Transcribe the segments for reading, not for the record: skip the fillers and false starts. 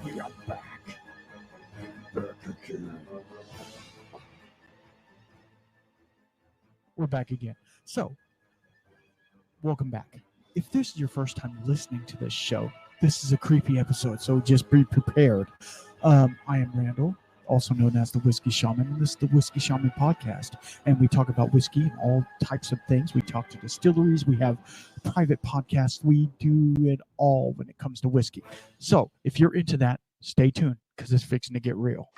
We are back. Back again. We're back again. So, welcome back. If this is your first time listening to this show, this is a creepy episode, so just be prepared. I am Randall, also known as the Whiskey Shaman, and this is the Whiskey Shaman podcast. And we talk about whiskey and all types of things. We talk to distilleries. We have private podcasts. We do it all when it comes to whiskey. So if you're into that, stay tuned because it's fixing to get real.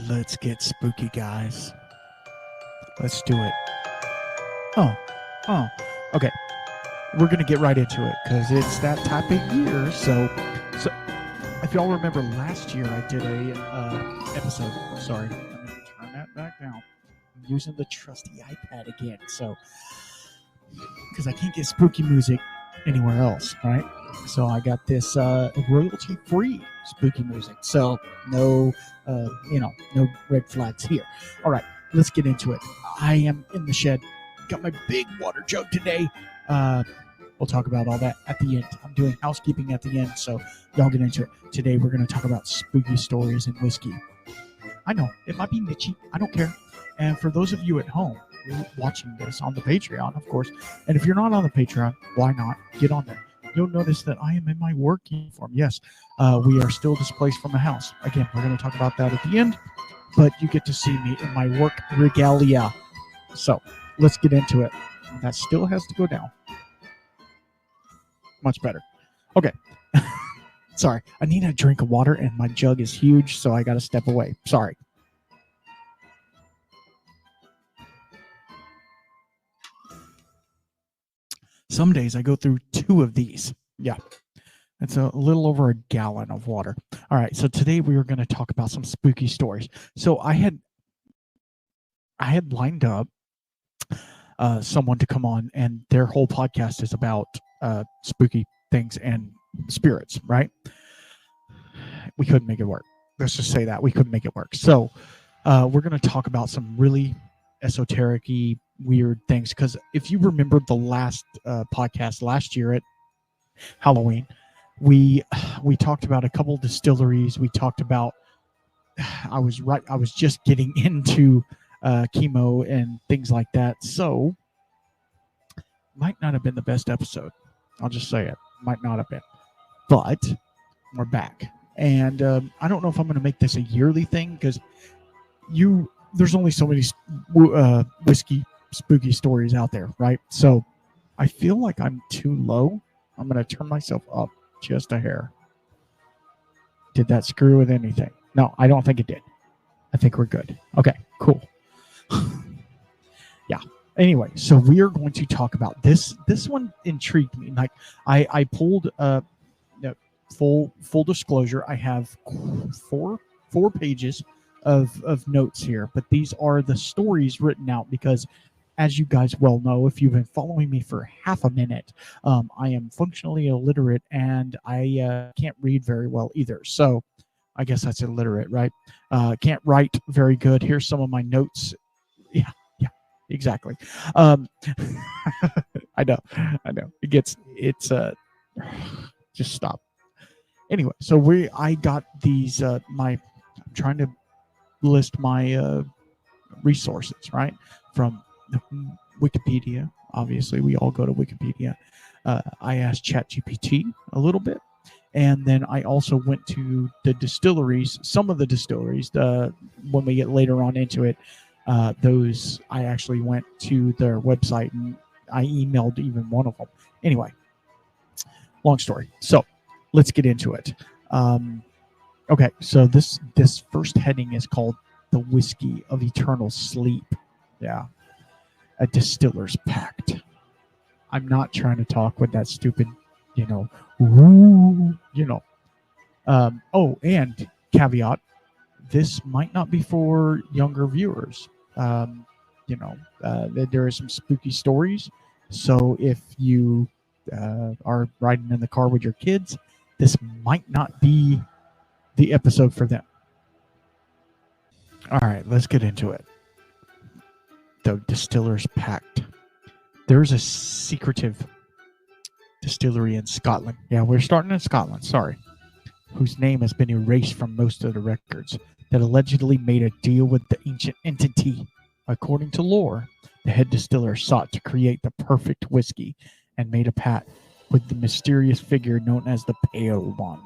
Let's get spooky, guys. Let's do it. Oh, okay. We're going to get right into it because it's that type of year. So if y'all remember last year, I did a episode. Sorry, let me turn that back down. I'm using the trusty iPad again. So, because I can't get spooky music anywhere else, right? So I got this royalty-free spooky music. So no red flags here. All right, let's get into it. I am in the shed. Got my big water jug today. We'll talk about all that at the end. I'm doing housekeeping at the end, so y'all get into it. Today we're going to talk about spooky stories and whiskey. I know, it might be niche. I don't care. And for those of you at home watching this on the Patreon, of course, and if you're not on the Patreon, why not? Get on there. You'll notice that I am in my work uniform. Yes, we are still displaced from the house. Again, we're going to talk about that at the end, but you get to see me in my work regalia. So let's get into it. That still has to go down. Much better. Okay. Sorry. I need a drink of water, and my jug is huge, so I got to step away. Sorry. Some days I go through 2 of these. Yeah. It's a little over a gallon of water. All right. So today we are going to talk about some spooky stories. So I had lined up someone to come on, and their whole podcast is about spooky things and spirits, right? We couldn't make it work. Let's just say that. We couldn't make it work. So we're going to talk about some really esoteric-y, weird things, because if you remember the last podcast last year at Halloween, we talked about a couple distilleries. We talked about I was just getting into chemo and things like that, so might not have been the best episode. I'll just say it might not have been, but we're back, and I don't know if I'm going to make this a yearly thing because there's only so many whiskey spooky stories out there, right? So I feel like I'm too low. I'm going to turn myself up just a hair. Did that screw with anything? No, I don't think it did. I think we're good. Okay, cool. Yeah. Anyway, so we are going to talk about this. This one intrigued me. Like I pulled full disclosure. I have four pages of notes here, but these are the stories written out because, as you guys well know, if you've been following me for half a minute, I am functionally illiterate and I can't read very well either. So I guess that's illiterate, right? Can't write very good. Here's some of my notes. Yeah, exactly. I know. It's just stop. Anyway, so I got these, I'm trying to list my resources, right? From Wikipedia. Obviously, we all go to Wikipedia. I asked ChatGPT a little bit, and then I also went to the distilleries. Some of the distilleries, when we get later on into it, those I actually went to their website and I emailed even one of them. Anyway, long story. So let's get into it. Okay, so this first heading is called The Whiskey of Eternal Sleep. Yeah. A distiller's pact. I'm not trying to talk with that stupid, woo, and caveat, this might not be for younger viewers. There are some spooky stories. So if you are riding in the car with your kids, this might not be the episode for them. All right, let's get into it. The Distiller's Pact. There's a secretive distillery in Scotland. Yeah, we're starting in Scotland, sorry. Whose name has been erased from most of the records, that allegedly made a deal with the ancient entity. According to lore, the head distiller sought to create the perfect whiskey and made a pact with the mysterious figure known as the Pale One.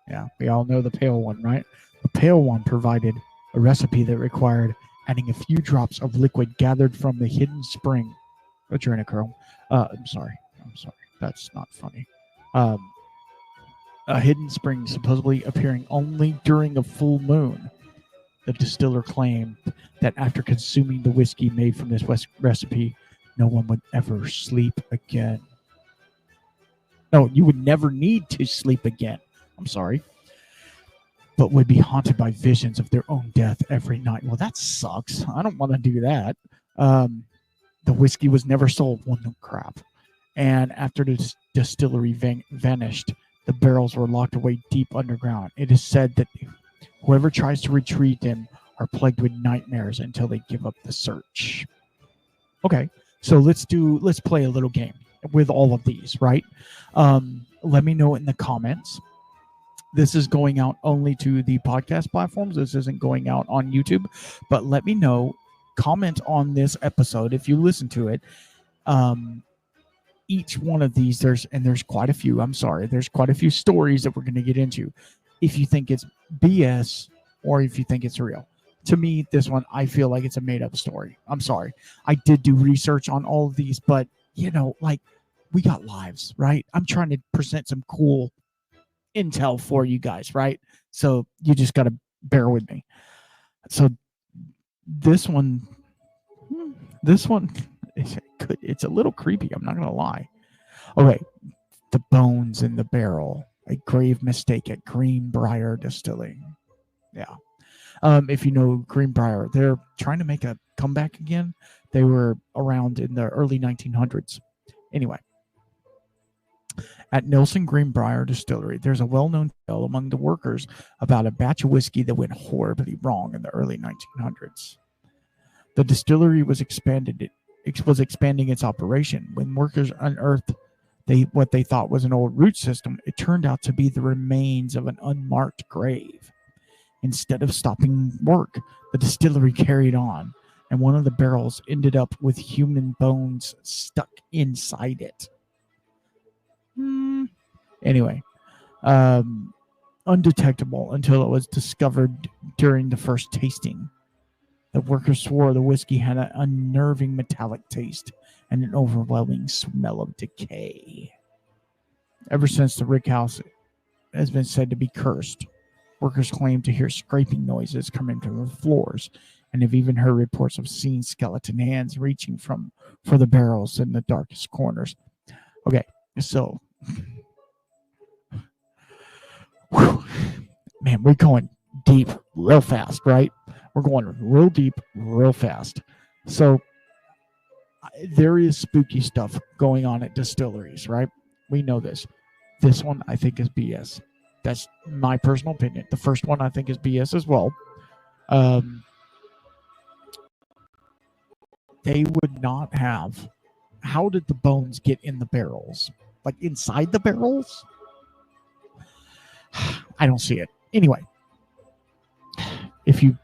Yeah, we all know the Pale One, right? The Pale One provided a recipe that required adding a few drops of liquid gathered from the hidden spring. Adrenochrome. I'm sorry. That's not funny. A hidden spring supposedly appearing only during a full moon. The distiller claimed that after consuming the whiskey made from this recipe, no one would ever sleep again. No, you would never need to sleep again. I'm sorry. But would be haunted by visions of their own death every night. Well, that sucks. I don't want to do that. The whiskey was never sold. Well, no crap. And after the distillery vanished, the barrels were locked away deep underground. It is said that whoever tries to retrieve them are plagued with nightmares until they give up the search. Okay, so let's play a little game with all of these, right? Let me know in the comments. This is going out only to the podcast platforms. This isn't going out on YouTube, but let me know. Comment on this episode if you listen to it. Each one of these, there's quite a few. I'm sorry, there's quite a few stories that we're going to get into. If you think it's BS or if you think it's real. To me, this one, I feel like it's a made-up story. I'm sorry. I did do research on all of these, but, we got lives, right? I'm trying to present some cool intel for you guys, right? So you just got to bear with me. So this one, it's a little creepy. I'm not going to lie. Okay. The bones in the barrel. A grave mistake at Greenbrier Distilling. Yeah. If you know Greenbrier, they're trying to make a comeback again. They were around in the early 1900s. Anyway, at Nelson Greenbrier Distillery, there's a well-known tale among the workers about a batch of whiskey that went horribly wrong in the early 1900s. The distillery was expanding its operation. When workers unearthed what they thought was an old root system, it turned out to be the remains of an unmarked grave. Instead of stopping work, the distillery carried on, and one of the barrels ended up with human bones stuck inside it. Anyway, undetectable until it was discovered during the first tasting. The workers swore the whiskey had an unnerving metallic taste and an overwhelming smell of decay. Ever since, the rick house has been said to be cursed. Workers claim to hear scraping noises coming from the floors, and have even heard reports of seeing skeleton hands reaching for the barrels in the darkest corners. Okay, so man, we're going deep real fast, right? We're going real deep real fast. So there is spooky stuff going on at distilleries, right? We know this. This one I think is BS. That's my personal opinion. The first one I think is BS as well. They would not have. How did the bones get in the barrels? Like inside the barrels? I don't see it. Anyway, if you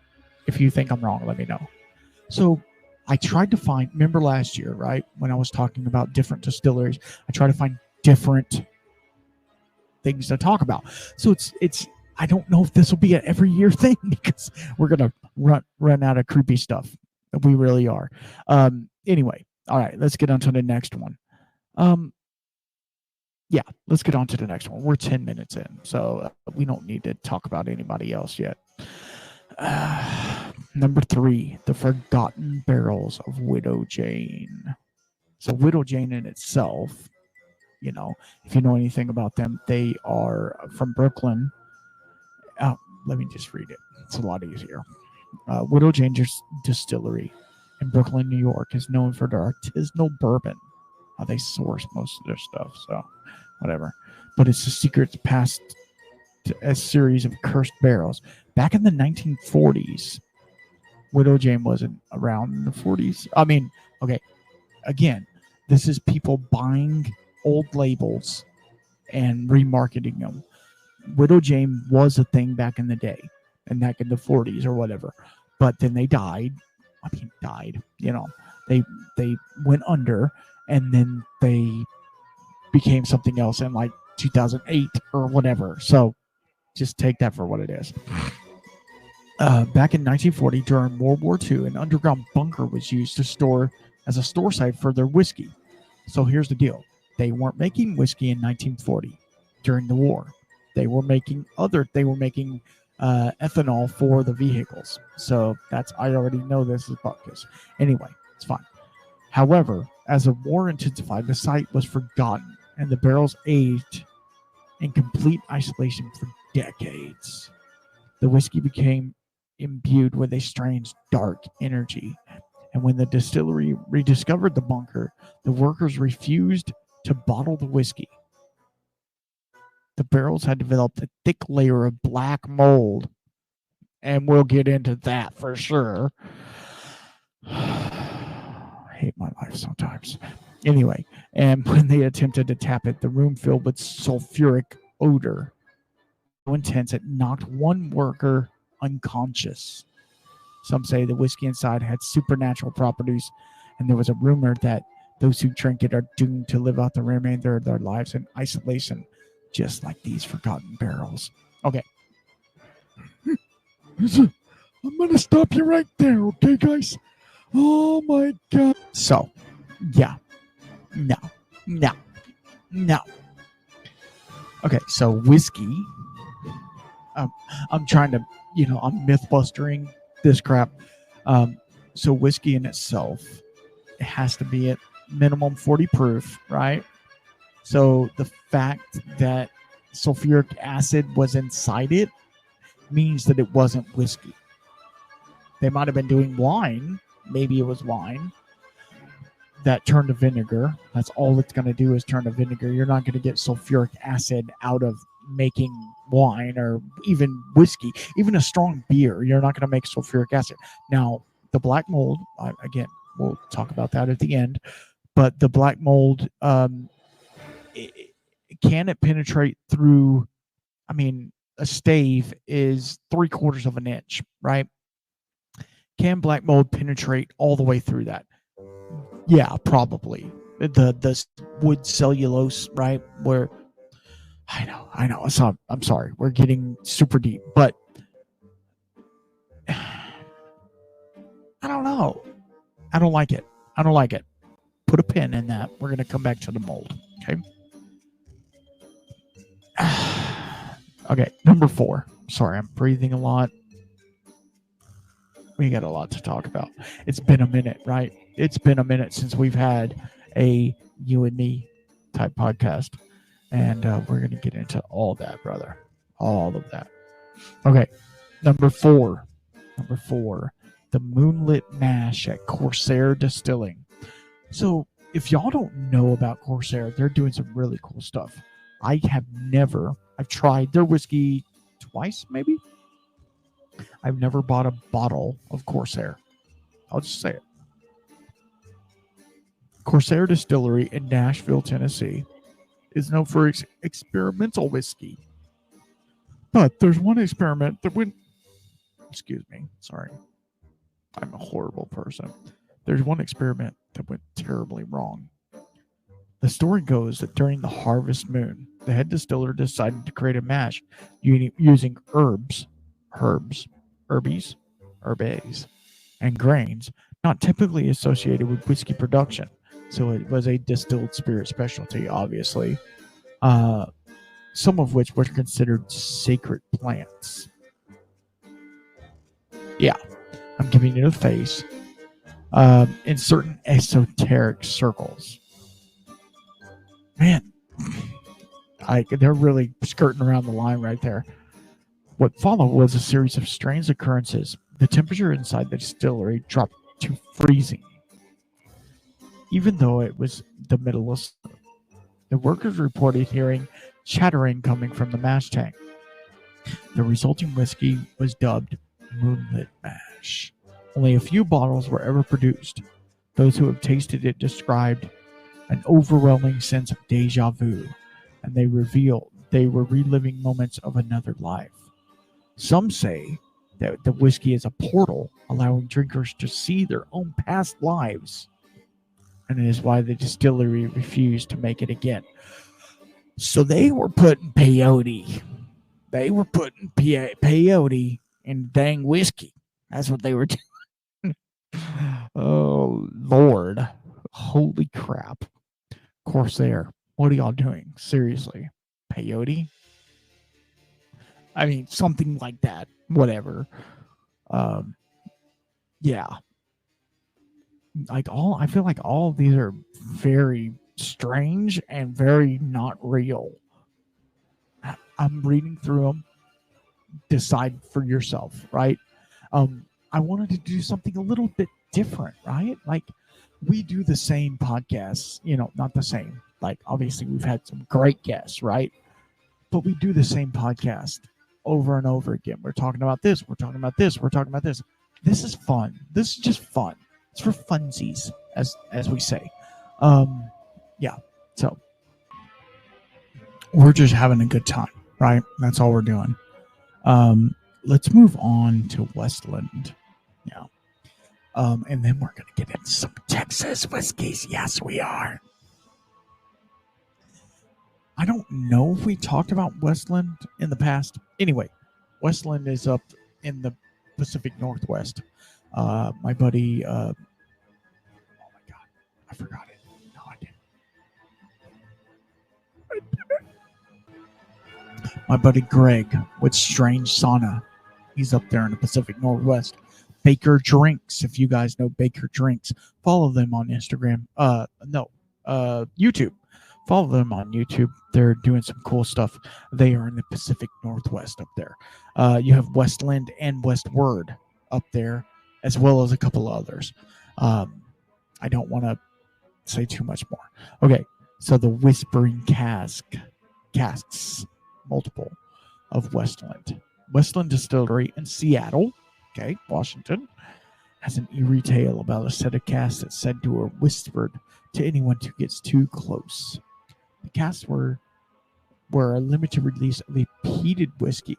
think I'm wrong, let me know. So I tried to find, remember last year, right? When I was talking about different distilleries, I tried to find different things to talk about. So it's I don't know if this will be an every year thing because we're gonna run out of creepy stuff. We really are. Anyway, all right, let's get on to the next one. Yeah, let's get on to the next one. We're 10 minutes in, so we don't need to talk about anybody else yet. Number 3, the Forgotten Barrels of Widow Jane. So Widow Jane in itself, if you know anything about them, they are from Brooklyn. Let me just read it. It's a lot easier. Widow Jane Distillery in Brooklyn, New York, is known for their artisanal bourbon. How they source most of their stuff, so whatever. But it's a secret past a series of cursed barrels. Back in the 1940s, Widow Jane wasn't around in the 40s. I mean, okay, again, this is people buying old labels and remarketing them. Widow Jane was a thing back in the day, and back in the 40s or whatever. But then they died. They went under, and then they became something else in like 2008 or whatever. So just take that for what it is. Back in 1940, during World War II, an underground bunker was used as a store site for their whiskey. So here's the deal. They weren't making whiskey in 1940 during the war. They were making ethanol for the vehicles. So I already know this is Buckus. Anyway, it's fine. However, as the war intensified, the site was forgotten, and the barrels aged in complete isolation for decades. The whiskey became imbued with a strange dark energy, and when the distillery rediscovered the bunker, the workers refused to bottle the whiskey. The barrels had developed a thick layer of black mold, and we'll get into that for sure. I hate my life sometimes. Anyway, and when they attempted to tap it, the room filled with sulfuric odor. So intense it knocked one worker unconscious. Some say the whiskey inside had supernatural properties, and there was a rumor that those who drink it are doomed to live out the remainder of their lives in isolation, just like these forgotten barrels. Okay. I'm going to stop you right there, okay, guys? Oh, my God. So, yeah. No. Okay, so whiskey. I'm trying to, I'm myth-bustering this crap. So whiskey in itself, it has to be at minimum 40 proof, right? So the fact that sulfuric acid was inside it means that it wasn't whiskey. They might have been doing wine. Maybe it was wine that turned to vinegar. That's all it's going to do is turn to vinegar. You're not going to get sulfuric acid out of making wine or even whiskey. Even a strong beer, you're not going to make sulfuric acid. Now, the black mold, again, we'll talk about that at the end, but the black mold, can it penetrate through, a stave is 3/4 of an inch, right? Can black mold penetrate all the way through that? Yeah, probably. The wood cellulose, right? Where I know. So I'm sorry, we're getting super deep, but I don't know. I don't like it. Put a pin in that. We're gonna come back to the mold. Okay. Okay, number 4. Sorry, I'm breathing a lot. We got a lot to talk about. It's been a minute, right? It's been a minute since we've had a you and me type podcast. And we're going to get into all that, brother. All of that. Okay, number 4. The Moonlit Mash at Corsair Distilling. So if y'all don't know about Corsair, they're doing some really cool stuff. I've tried their whiskey twice, maybe. I've never bought a bottle of Corsair. I'll just say it. Corsair Distillery in Nashville, Tennessee is known for its experimental whiskey. But there's one experiment that went... Excuse me. Sorry. I'm a horrible person. There's one experiment that went terribly wrong. The story goes that during the harvest moon, the head distiller decided to create a mash using herbs, and grains not typically associated with whiskey production. So it was a distilled spirit specialty, obviously, some of which were considered sacred plants. Yeah, I'm giving it a face. in certain esoteric circles. Man, they're really skirting around the line right there. What followed was a series of strange occurrences. The temperature inside the distillery dropped to freezing, even though it was the middle of summer. The workers reported hearing chattering coming from the mash tank. The resulting whiskey was dubbed Moonlit Mash. Only a few bottles were ever produced. Those who have tasted it described an overwhelming sense of deja vu, and they revealed they were reliving moments of another life. Some say that the whiskey is a portal, allowing drinkers to see their own past lives, and it is why the distillery refused to make it again. So they were putting peyote. They were putting peyote in dang whiskey. That's what they were doing. Oh, Lord. Holy crap. Corsair, what are y'all doing? Seriously. Peyote? I mean, something like that. Whatever. Yeah. I feel like all of these are very strange and very not real. I'm reading through them. Decide for yourself, right? I wanted to do something a little bit different, right? Like, we do the same podcasts, not the same. Like, obviously, we've had some great guests, right? But we do the same podcast over and over again. We're talking about this. We're talking about this. We're talking about this. This is fun. This is just fun. It's for funsies, as we say. Yeah. So we're just having a good time, right? That's all we're doing. Let's move on to Westland now. And then we're going to get into some Texas whiskeys. Yes, we are. I don't know if we talked about Westland in the past. Anyway, Westland is up in the Pacific Northwest. My buddy, oh my God, I forgot it. No, I didn't. My buddy Greg with Strange Sauna. He's up there in the Pacific Northwest. Baker Drinks. If you guys know Baker Drinks, follow them on Instagram. YouTube. Follow them on YouTube. They're doing some cool stuff. They are in the Pacific Northwest up there. You have Westland and Westward up there, as well as a couple others. I don't want to say too much more. Okay, so the Whispering Casks, multiple of Westland. Westland Distillery in Seattle, okay, Washington, has an eerie tale about a set of casks that's said to are whispered to anyone who gets too close. The casks were a limited release of a peated whiskey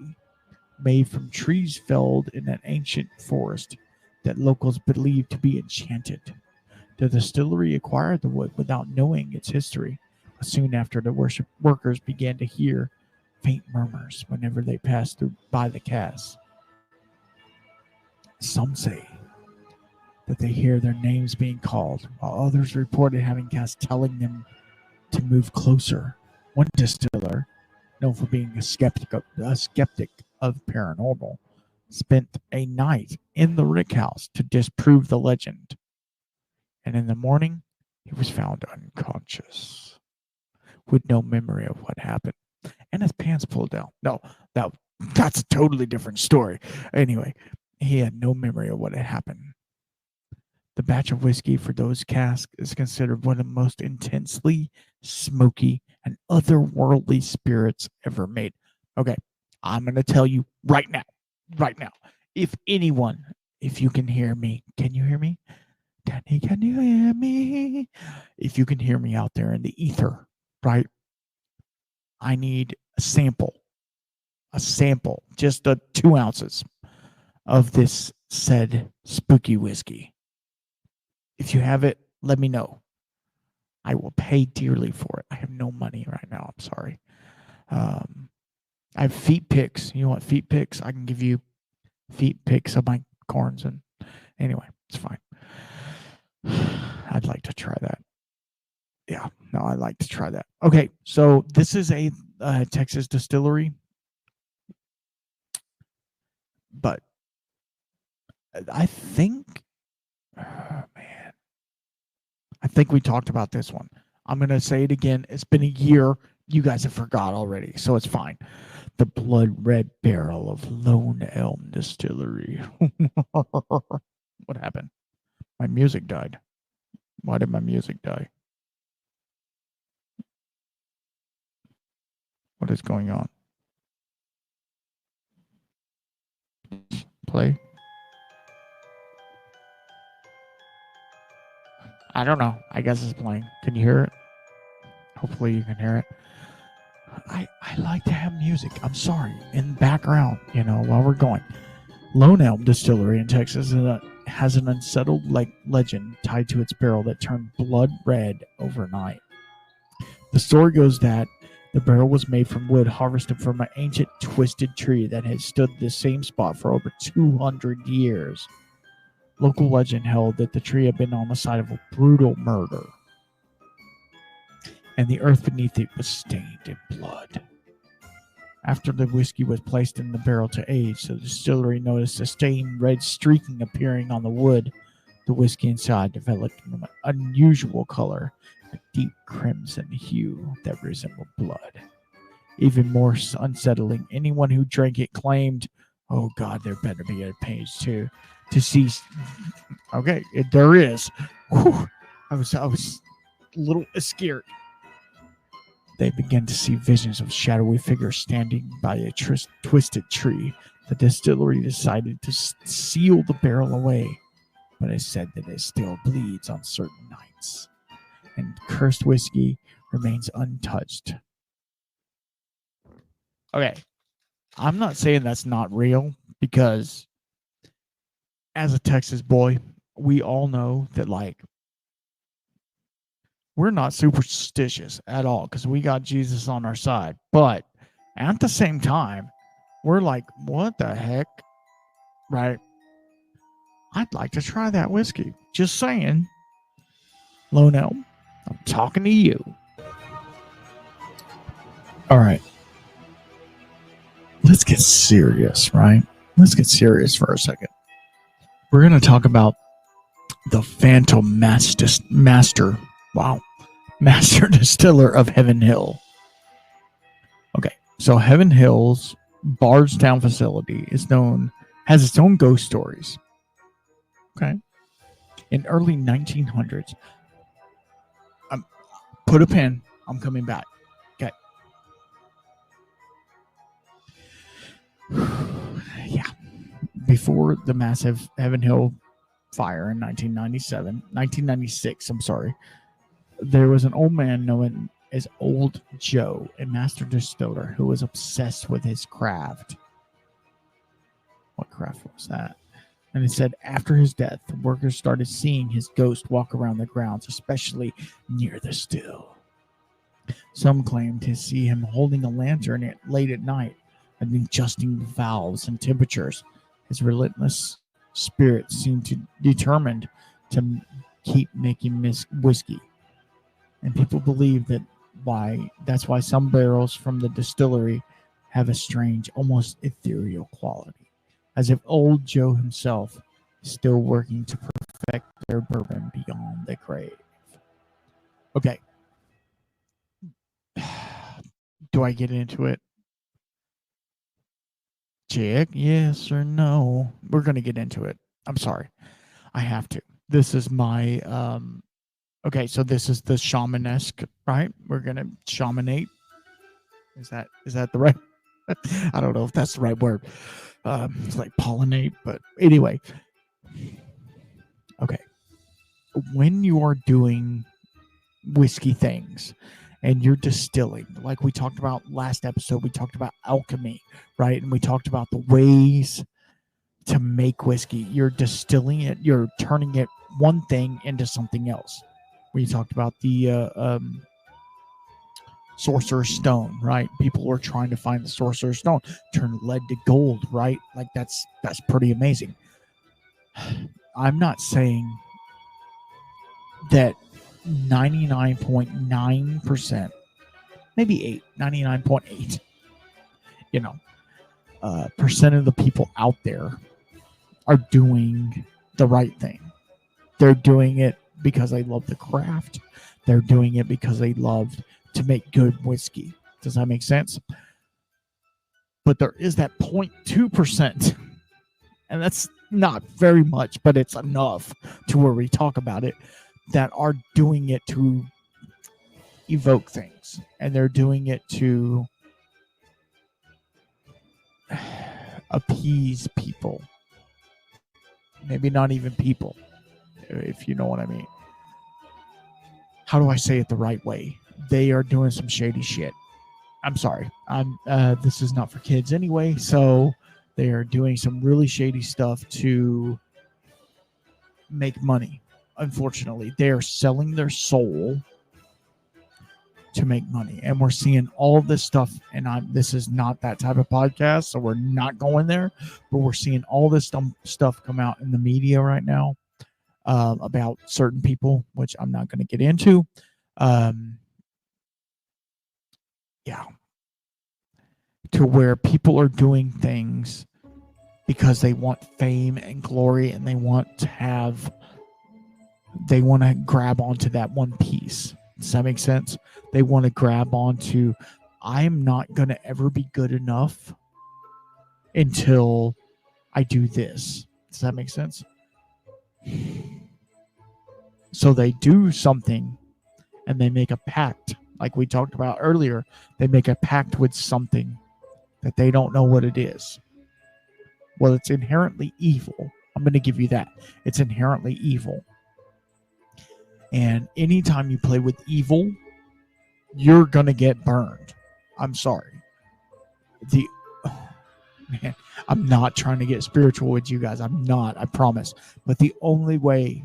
made from trees felled in an ancient forest that locals believed to be enchanted. The distillery acquired the wood without knowing its history. Soon after, the workers began to hear faint murmurs whenever they passed by the casks. Some say that they hear their names being called, while others reported having casks telling them to move closer. One distiller, known for being a skeptic of paranormal, spent a night in the rick house to disprove the legend. And in the morning, he was found unconscious, with no memory of what happened, and his pants pulled down. No, that's a totally different story. Anyway, he had no memory of what had happened. The batch of whiskey for those casks is considered one of the most intensely smoky and otherworldly spirits ever made. Okay, I'm going to tell you right now, if you can hear me, can you hear me? Danny, can you hear me? If you can hear me out there in the ether, right? I need a sample, just 2 ounces of this said spooky whiskey. If you have it, let me know. I will pay dearly for it. I have no money right now. I'm sorry. I have feet pics. You want feet pics? I can give you feet pics of my corns. And anyway, it's fine. I'd like to try that. Yeah, no, I'd like to try that. Okay, so this is a Texas distillery, but I think, man, I think we talked about this one. I'm going to say it again. It's been a year. You guys have forgot already, so it's fine. The blood red barrel of Lone Elm Distillery. What happened? My music died. Why did my music die? What is going on? Play. I don't know. I guess it's playing. Can you hear it? Hopefully you can hear it. I like to have music. I'm sorry. In the background, while we're going. Lone Elm Distillery in Texas has an unsettled legend tied to its barrel that turned blood red overnight. The story goes that the barrel was made from wood harvested from an ancient twisted tree that had stood the same spot for over 200 years. Local legend held that the tree had been on the site of a brutal murder, and the earth beneath it was stained in blood. After the whiskey was placed in the barrel to age, the distillery noticed a stained red streaking appearing on the wood. The whiskey inside developed an unusual color, a deep crimson hue that resembled blood. Even more unsettling, anyone who drank it claimed, "Oh God, there better be a page 2 to see." Okay, there is. Whew. I was a little scared. They began to see visions of shadowy figures standing by a twisted tree. The distillery decided to seal the barrel away, but it said that it still bleeds on certain nights, and cursed whiskey remains untouched. Okay, I'm not saying that's not real, because as a Texas boy, we all know that we're not superstitious at all because we got Jesus on our side. But at the same time, we're like, what the heck? Right? I'd like to try that whiskey. Just saying. Lone Elm, I'm talking to you. All right. Let's get serious, right? Let's get serious for a second. We're going to talk about the Phantom Master Distiller of Heaven Hill. Okay, so Heaven Hill's Bardstown facility has its own ghost stories. Okay, in early 1900s, put a pin. I'm coming back. Okay. Yeah, before the massive Heaven Hill fire in 1996. I'm sorry. There was an old man known as Old Joe, a master distiller who was obsessed with his craft. What craft was that? And it said after his death, the workers started seeing his ghost walk around the grounds, especially near the still. Some claimed to see him holding a lantern late at night and adjusting the valves and temperatures. His relentless spirit seemed determined to keep making whiskey. And people believe that's why some barrels from the distillery have a strange, almost ethereal quality, as if Old Joe himself is still working to perfect their bourbon beyond the grave. Okay. Do I get into it? Check yes or no. We're going to get into it. I'm sorry. I have to. This is my okay, so this is the shamanesque, right? We're going to shamanate. Is that the right? I don't know if that's the right word. It's like pollinate, but anyway. Okay. When you are doing whiskey things and you're distilling, like we talked about last episode, we talked about alchemy, right? And we talked about the ways to make whiskey. You're distilling it, you're turning it one thing into something else. We talked about the Sorcerer's Stone, right? People were trying to find the Sorcerer's Stone, turn lead to gold, right? Like that's pretty amazing. I'm not saying that 99.9%, maybe 99.8, percent of the people out there are doing the right thing. They're doing it because they love the craft. They're doing it because they love to make good whiskey. Does that make sense? But there is that 0.2%, and that's not very much, but it's enough to where we talk about it, that are doing it to evoke things, and they're doing it to appease people. Maybe not even people, if you know what I mean. How do I say it the right way? They are doing some shady shit. I'm sorry. This is not for kids anyway, so they are doing some really shady stuff to make money. Unfortunately, they are selling their soul to make money, and we're seeing all this stuff. And this is not that type of podcast, so we're not going there. But we're seeing all this stuff come out in the media right now about certain people, which I'm not going to get into. Yeah, to where people are doing things because they want fame and glory, and they want to grab onto that one piece. Does that make sense? They want to grab onto, I'm not going to ever be good enough until I do this. Does that make sense? So they do something and they make a pact. Like we talked about earlier, they make a pact with something that they don't know what it is. Well, it's inherently evil. I'm going to give you that. It's inherently evil. And anytime you play with evil, you're going to get burned. I'm sorry. Man, I'm not trying to get spiritual with you guys. I'm not, I promise. But the only way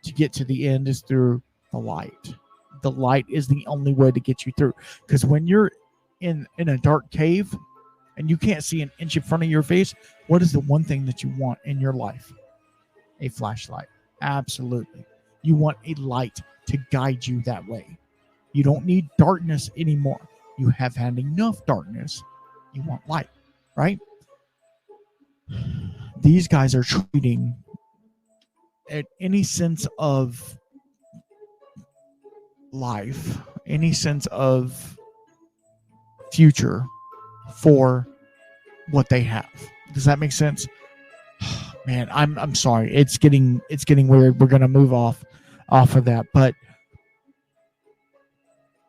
to get to the end is through the light. The light is the only way to get you through. Because when you're in a dark cave and you can't see an inch in front of your face, what is the one thing that you want in your life? A flashlight. Absolutely. You want a light to guide you that way. You don't need darkness anymore. You have had enough darkness. You want light, right? These guys are treating any sense of life, any sense of future for what they have. Does that make sense? Man, I'm sorry. It's getting weird. We're gonna move off of that, but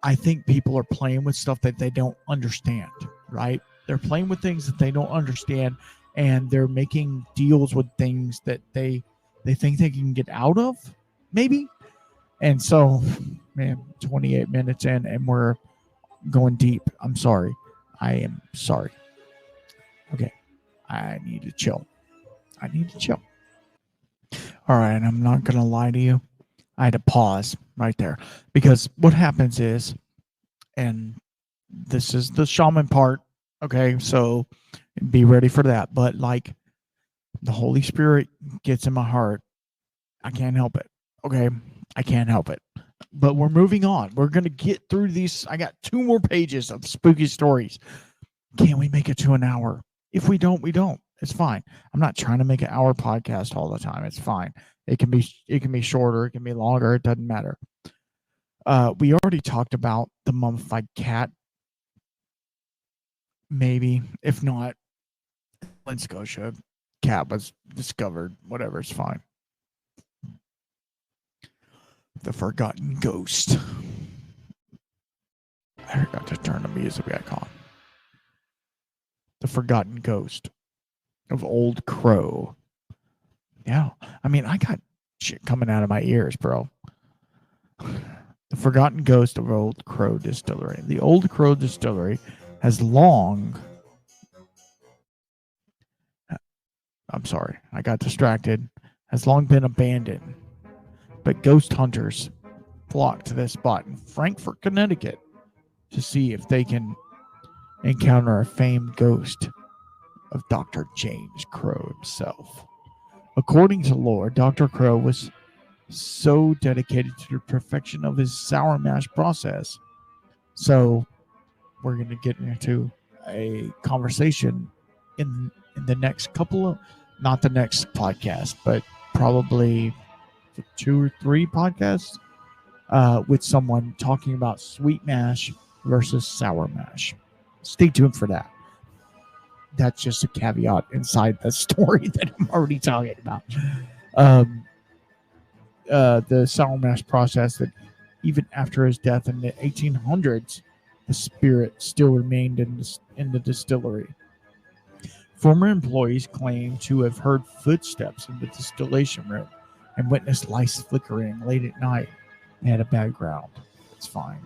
I think people are playing with stuff that they don't understand, right? They're playing with things that they don't understand, and they're making deals with things that they think they can get out of, maybe. And so, man, 28 minutes in, and we're going deep. I'm sorry. I am sorry. Okay. I need to chill. All right. And I'm not going to lie to you. I had to pause right there because what happens is, and this is the shaman part. Okay. So be ready for that. But like the Holy Spirit gets in my heart. I can't help it. Okay. I can't help it. But we're moving on. We're going to get through these. I got 2 more pages of spooky stories. Can we make it to an hour? If we don't, we don't. It's fine. I'm not trying to make an hour podcast all the time. It's fine. It can be shorter. It can be longer. It doesn't matter. We already talked about the mummified cat. Maybe. If not, in Scotia, cat was discovered. Whatever. It's fine. The Forgotten Ghost. I forgot to turn the music back on. The Forgotten Ghost of Old Crow. Yeah. I mean, I got shit coming out of my ears, bro. The Forgotten Ghost of Old Crow Distillery. The Old Crow Distillery has long... I'm sorry. I got distracted. Has long been abandoned. But ghost hunters flock to this spot in Frankfort, Connecticut to see if they can encounter a famed ghost of Dr. James Crow himself. According to lore, Dr. Crow was so dedicated to the perfection of his sour mash process. So we're going to get into a conversation in the next couple of, not the next podcast, but probably 2 or 3 podcasts with someone talking about sweet mash versus sour mash. Stay tuned for that. That's just a caveat inside the story that I'm already talking about. The sour mash process that even after his death in the 1800s, the spirit still remained in the distillery. Former employees claim to have heard footsteps in the distillation room and witnessed lights flickering late at night. They had a background. It's fine.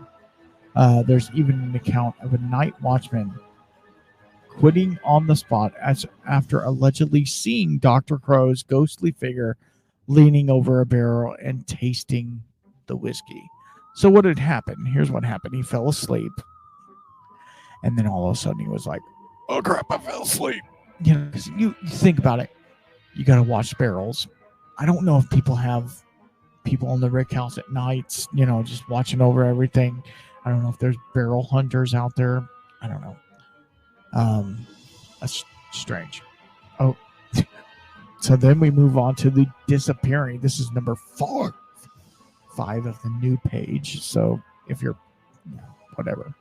There's even an account of a night watchman quitting on the spot after allegedly seeing Dr. Crow's ghostly figure leaning over a barrel and tasting the whiskey. So what had happened? Here's what happened. He fell asleep. And then all of a sudden he was like, oh crap, I fell asleep. You know, because you think about it. You got to watch barrels. I don't know if people have people in the rick house at nights, you know, just watching over everything. I don't know if there's barrel hunters out there. I don't know. That's strange. Oh, so then we move on to the disappearing. This is number 5 of the new page. So if you're, whatever,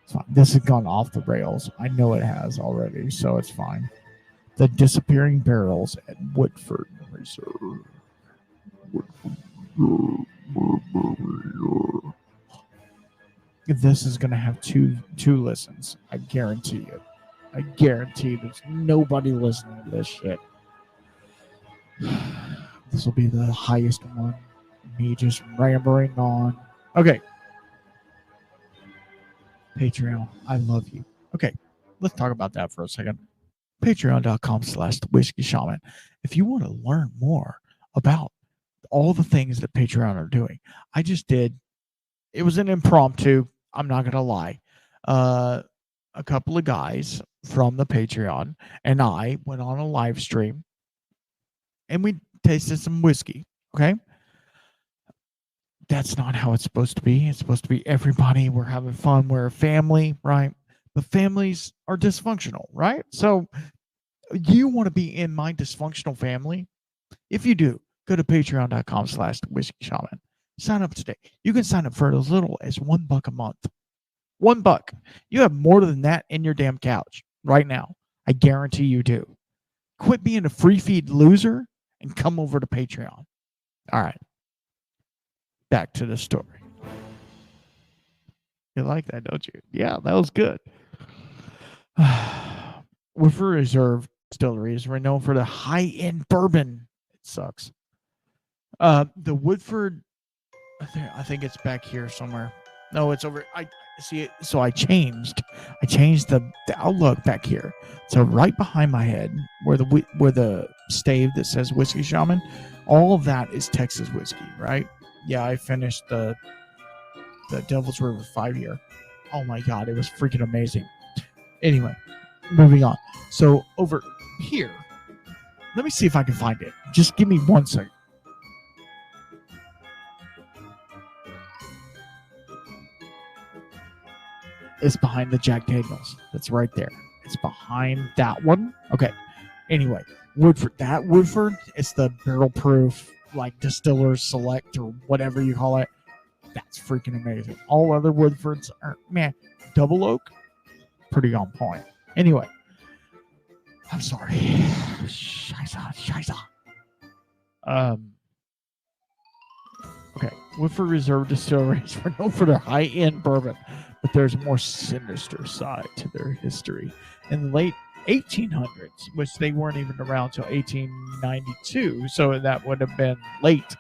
it's fine. This has gone off the rails. I know it has already, so it's fine. The disappearing barrels at Woodford Reserve. This is going to have two listens. I guarantee you. I guarantee there's nobody listening to this shit. This will be the highest one. Me just rambling on. Okay. Patreon. I love you. Okay. Let's talk about that for a second. Patreon.com/thewhiskeyshaman. If you want to learn more about all the things that Patreon are doing, I just did. It was an impromptu. I'm not going to lie. A couple of guys from the Patreon and I went on a live stream and we tasted some whiskey. Okay. That's not how it's supposed to be. It's supposed to be everybody. We're having fun. We're a family, right? But families are dysfunctional, right? So you want to be in my dysfunctional family? If you do, go to patreon.com/whiskey-shaman. Sign up today. You can sign up for as little as $1 a month. $1. You have more than that in your damn couch right now. I guarantee you do. Quit being a free feed loser and come over to Patreon. All right. Back to the story. You like that, don't you? Yeah, that was good. Woodford Reserve Distillery is renowned for the high-end bourbon. It sucks. The Woodford, I think it's back here somewhere. No, it's over. I see it. So I changed the outlook back here. So right behind my head, where the stave that says Whiskey Shaman, all of that is Texas whiskey, right? Yeah, I finished the Devil's River 5-year. Oh my god, it was freaking amazing. Anyway, moving on. So over here, let me see if I can find it. Just give me 1 second. It's behind the Jack Daniels. That's right there. It's behind that one. Okay. Anyway, Woodford. That Woodford is the barrel proof, like distiller select or whatever you call it. That's freaking amazing. All other Woodfords are, man, double oak, pretty on point. Anyway, I'm sorry. Scheiße. Okay, Woodford Reserve Distilleries were known for their high-end bourbon, but there's a more sinister side to their history. In the late 1800s, which they weren't even around until 1892, so that would have been late.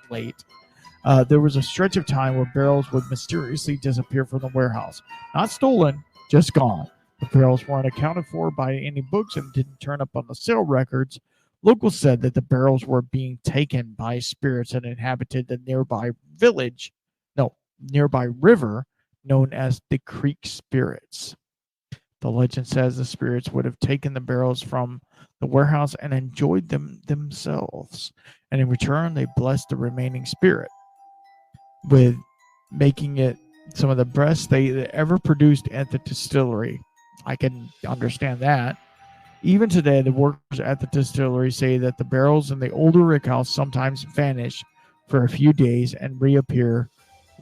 There was a stretch of time where barrels would mysteriously disappear from the warehouse. Not stolen, just gone. The barrels weren't accounted for by any books and didn't turn up on the sale records. Locals said that the barrels were being taken by spirits that inhabited the nearby river known as the Creek Spirits. The legend says the spirits would have taken the barrels from the warehouse and enjoyed them themselves. And in return, they blessed the remaining spirit with making it some of the best they ever produced at the distillery. I can understand that. Even today, the workers at the distillery say that the barrels in the older rickhouse sometimes vanish for a few days and reappear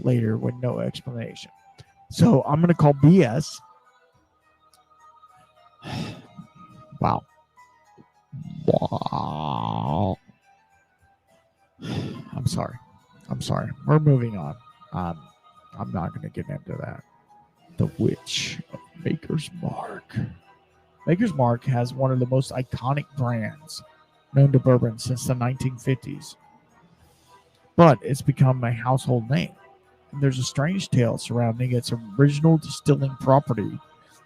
later with no explanation. So I'm going to call BS. Wow. I'm sorry. We're moving on. I'm not going to get into that. The Witch of Maker's Mark. Maker's Mark has one of the most iconic brands known to bourbon since the 1950s. But it's become a household name. And there's a strange tale surrounding its original distilling property.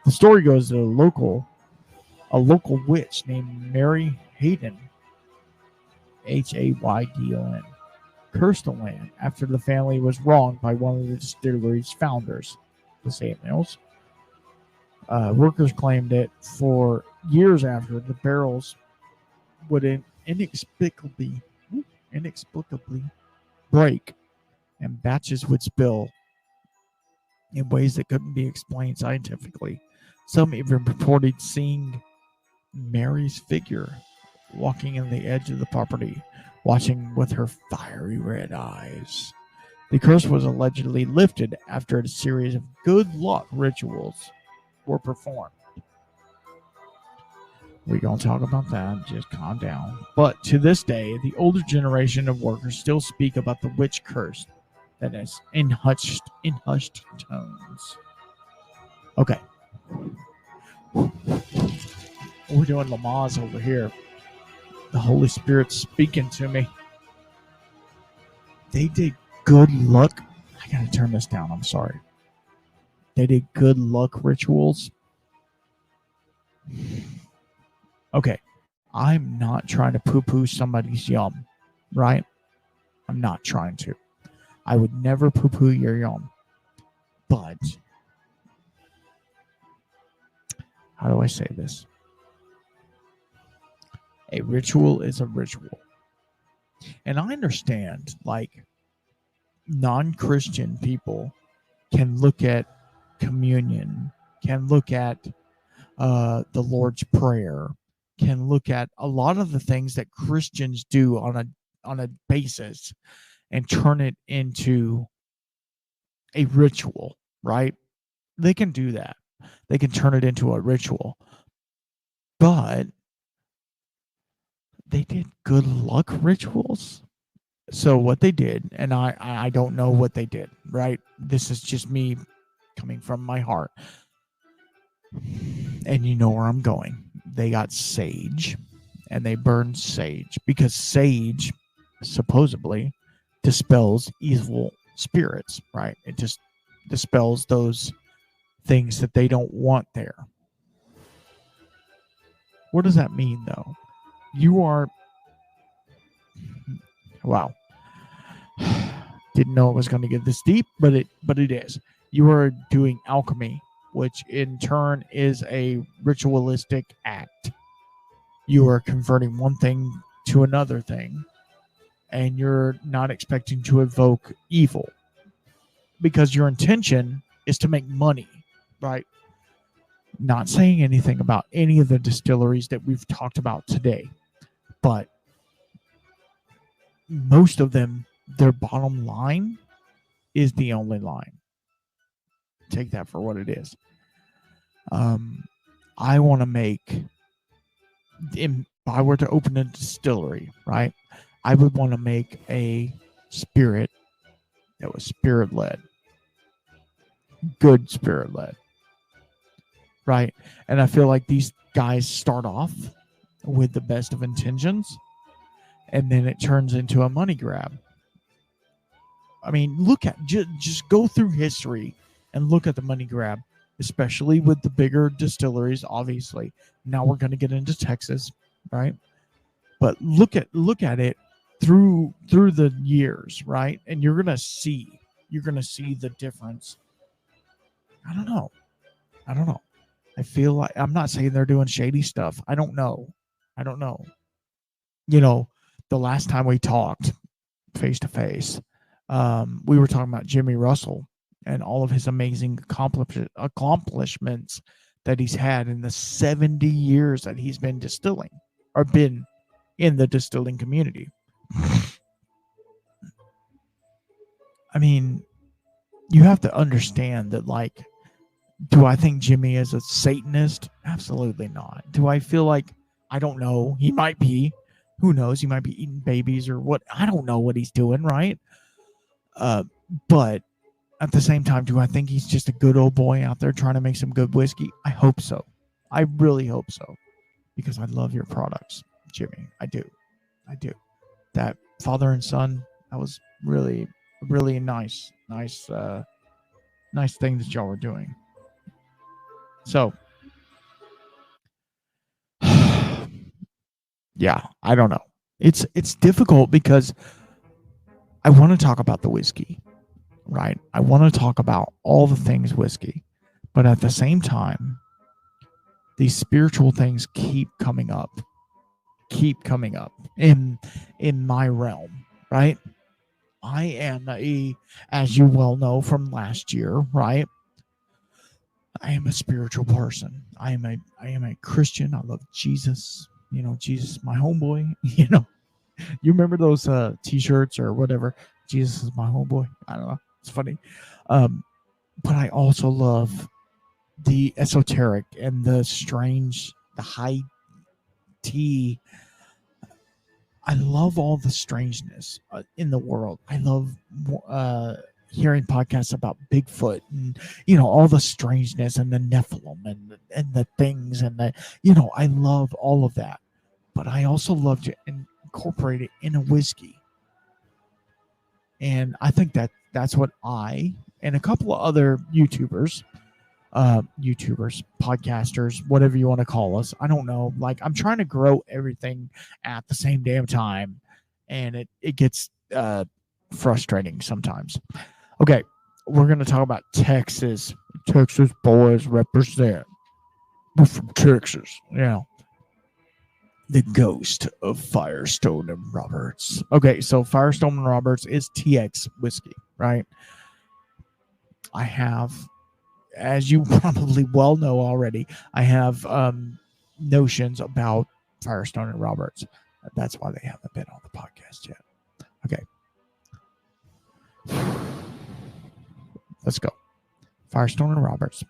The story goes that a local witch named Mary Hayden, Haydon, cursed the land after the family was wronged by one of the distillery's founders, the Samuels. Workers claimed that for years after, the barrels would inexplicably break and batches would spill in ways that couldn't be explained scientifically. Some even reported seeing Mary's figure walking in the edge of the property, watching with her fiery red eyes. The curse was allegedly lifted after a series of good luck rituals were performed. We're going to talk about that. Just calm down. But to this day, the older generation of workers still speak about the witch curse that is in hushed tones. Okay. We're doing Lamaze over here. The Holy Spirit's speaking to me. They did good luck. I gotta turn this down. I'm sorry. They did good luck rituals. Okay. I'm not trying to poo-poo somebody's yum, right? I'm not trying to. I would never poo-poo your yum. But how do I say this? A ritual is a ritual. And I understand, like, non-Christian people can look at communion, can look at the Lord's Prayer, can look at a lot of the things that Christians do on a basis and turn it into a ritual, right? They can do that. They can turn it into a ritual. But they did good luck rituals. So what they did, and I don't know what they did, right? This is just me coming from my heart. And you know where I'm going. They got sage, and they burned sage because sage supposedly dispels evil spirits, right? It just dispels those things that they don't want there. What does that mean, though? You are... Wow. Didn't know it was going to get this deep, but it is. You are doing alchemy, which in turn is a ritualistic act. You are converting one thing to another thing, and you're not expecting to evoke evil because your intention is to make money, right? Not saying anything about any of the distilleries that we've talked about today, but most of them, their bottom line is the only line. Take that for what it is. I want to make, if I were to open a distillery, right, I would want to make a spirit that was spirit-led. Good spirit-led. Right? And I feel like these guys start off with the best of intentions, and then it turns into a money grab. I mean, look at, just go through history and look at the money grab, especially with the bigger distilleries, obviously. Now we're going to get into Texas, right? But look at it through the years, right? And you're going to see the difference. I don't know. I feel like, I'm not saying they're doing shady stuff. I don't know. You know, the last time we talked face to face, we were talking about Jimmy Russell and all of his amazing accomplishments that he's had in the 70 years that he's been distilling or been in the distilling community. I mean, you have to understand that, like, do I think Jimmy is a Satanist? Absolutely not. Do I feel like, I don't know, he might be. Who knows? He might be eating babies or what. I don't know what he's doing, right? But at the same time, do I think he's just a good old boy out there trying to make some good whiskey? I hope so. I really hope so. Because I love your products, Jimmy. I do. I do. That father and son, that was really, really nice thing that y'all were doing. So, yeah, I don't know. It's difficult because I want to talk about the whiskey, right? I want to talk about all the things whiskey, but at the same time, these spiritual things keep coming up in my realm, right? I am as you well know from last year, right? I am a spiritual person. I am a Christian. I love Jesus. Jesus, my homeboy. You remember those T-shirts or whatever? Jesus is my homeboy. I don't know. It's funny, but I also love the esoteric and the strange, the high tea. I love all the strangeness in the world. I love hearing podcasts about Bigfoot and all the strangeness and the Nephilim and the things and the I love all of that. But I also love to incorporate it in a whiskey. And I think that's what I and a couple of other YouTubers, podcasters, whatever you want to call us. I don't know. Like, I'm trying to grow everything at the same damn time, and it gets frustrating sometimes. Okay, we're gonna talk about Texas. Texas boys represent. We're from Texas, the ghost of Firestone and Roberts. Okay, so Firestone and Roberts is TX whiskey, right? I have, as you probably well know already, I have notions about Firestone and Roberts. That's why they haven't been on the podcast yet. Okay. Let's go. Firestone and Roberts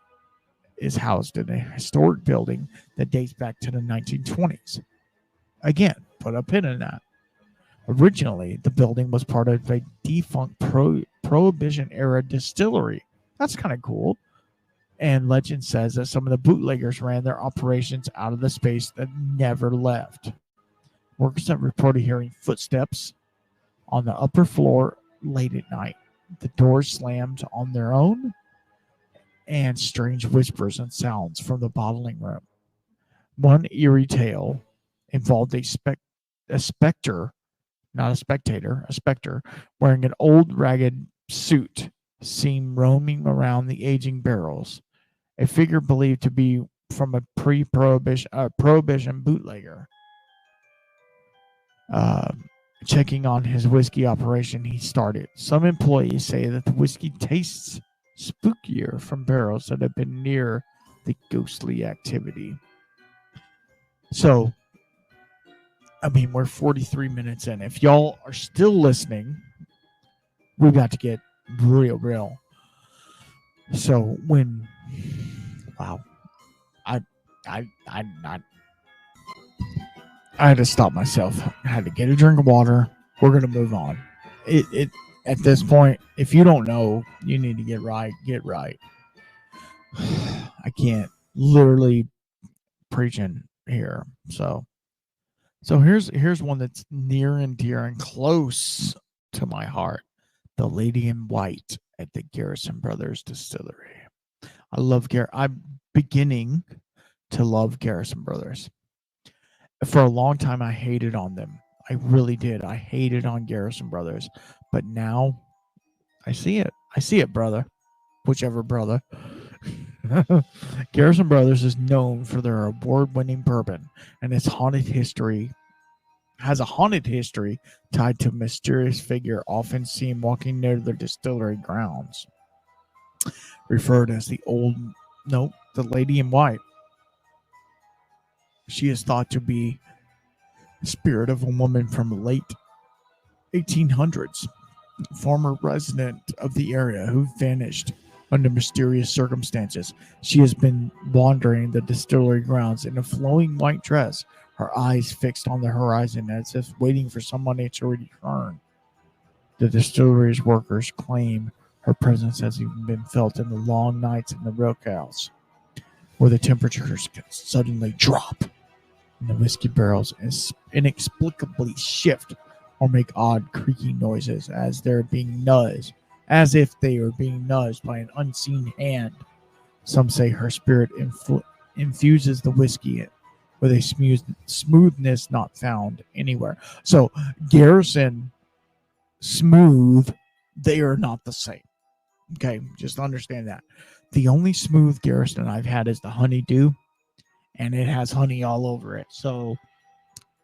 is housed in a historic building that dates back to the 1920s. Again, put a pin in that. Originally, the building was part of a defunct Prohibition-era distillery. That's kind of cool. And legend says that some of the bootleggers ran their operations out of the space that never left. Workers have reported hearing footsteps on the upper floor late at night. The doors slammed on their own, and strange whispers and sounds from the bottling room. One eerie tale involved a specter, not a spectator, a specter, wearing an old ragged suit, seen roaming around the aging barrels. A figure believed to be from a prohibition bootlegger. Checking on his whiskey operation he started. Some employees say that the whiskey tastes spookier from barrels that have been near the ghostly activity. So, I mean, we're 43 minutes in. If y'all are still listening, we've got to get real. So wow, I had to stop myself. I had to get a drink of water. We're gonna move on. It at this point, if you don't know, you need to get right. Get right. I can't literally preaching here. So here's one that's near and dear and close to my heart. The Lady in White at the Garrison Brothers Distillery. I love I'm beginning to love Garrison Brothers. For a long time, I hated on them. I really did. I hated on Garrison Brothers. But now, I see it. I see it, brother. Whichever brother. Garrison Brothers is known for their award-winning bourbon, and its haunted history has a haunted history tied to a mysterious figure often seen walking near the distillery grounds. Referred as the Lady in White. She is thought to be the spirit of a woman from the late 1800s former resident of the area who vanished under mysterious circumstances. She has been wandering the distillery grounds in a flowing white dress, her eyes fixed on the horizon as if waiting for somebody to return. The distillery's workers claim her presence has even been felt in the long nights in the rickhouse, where the temperatures can suddenly drop and the whiskey barrels inexplicably shift or make odd creaking noises as if they are being nudged by an unseen hand. Some say her spirit infuses the whiskey with a smoothness not found anywhere. So Garrison, smooth, they are not the same. Okay, just understand that. The only smooth Garrison I've had is the Honeydew, and it has honey all over it. So,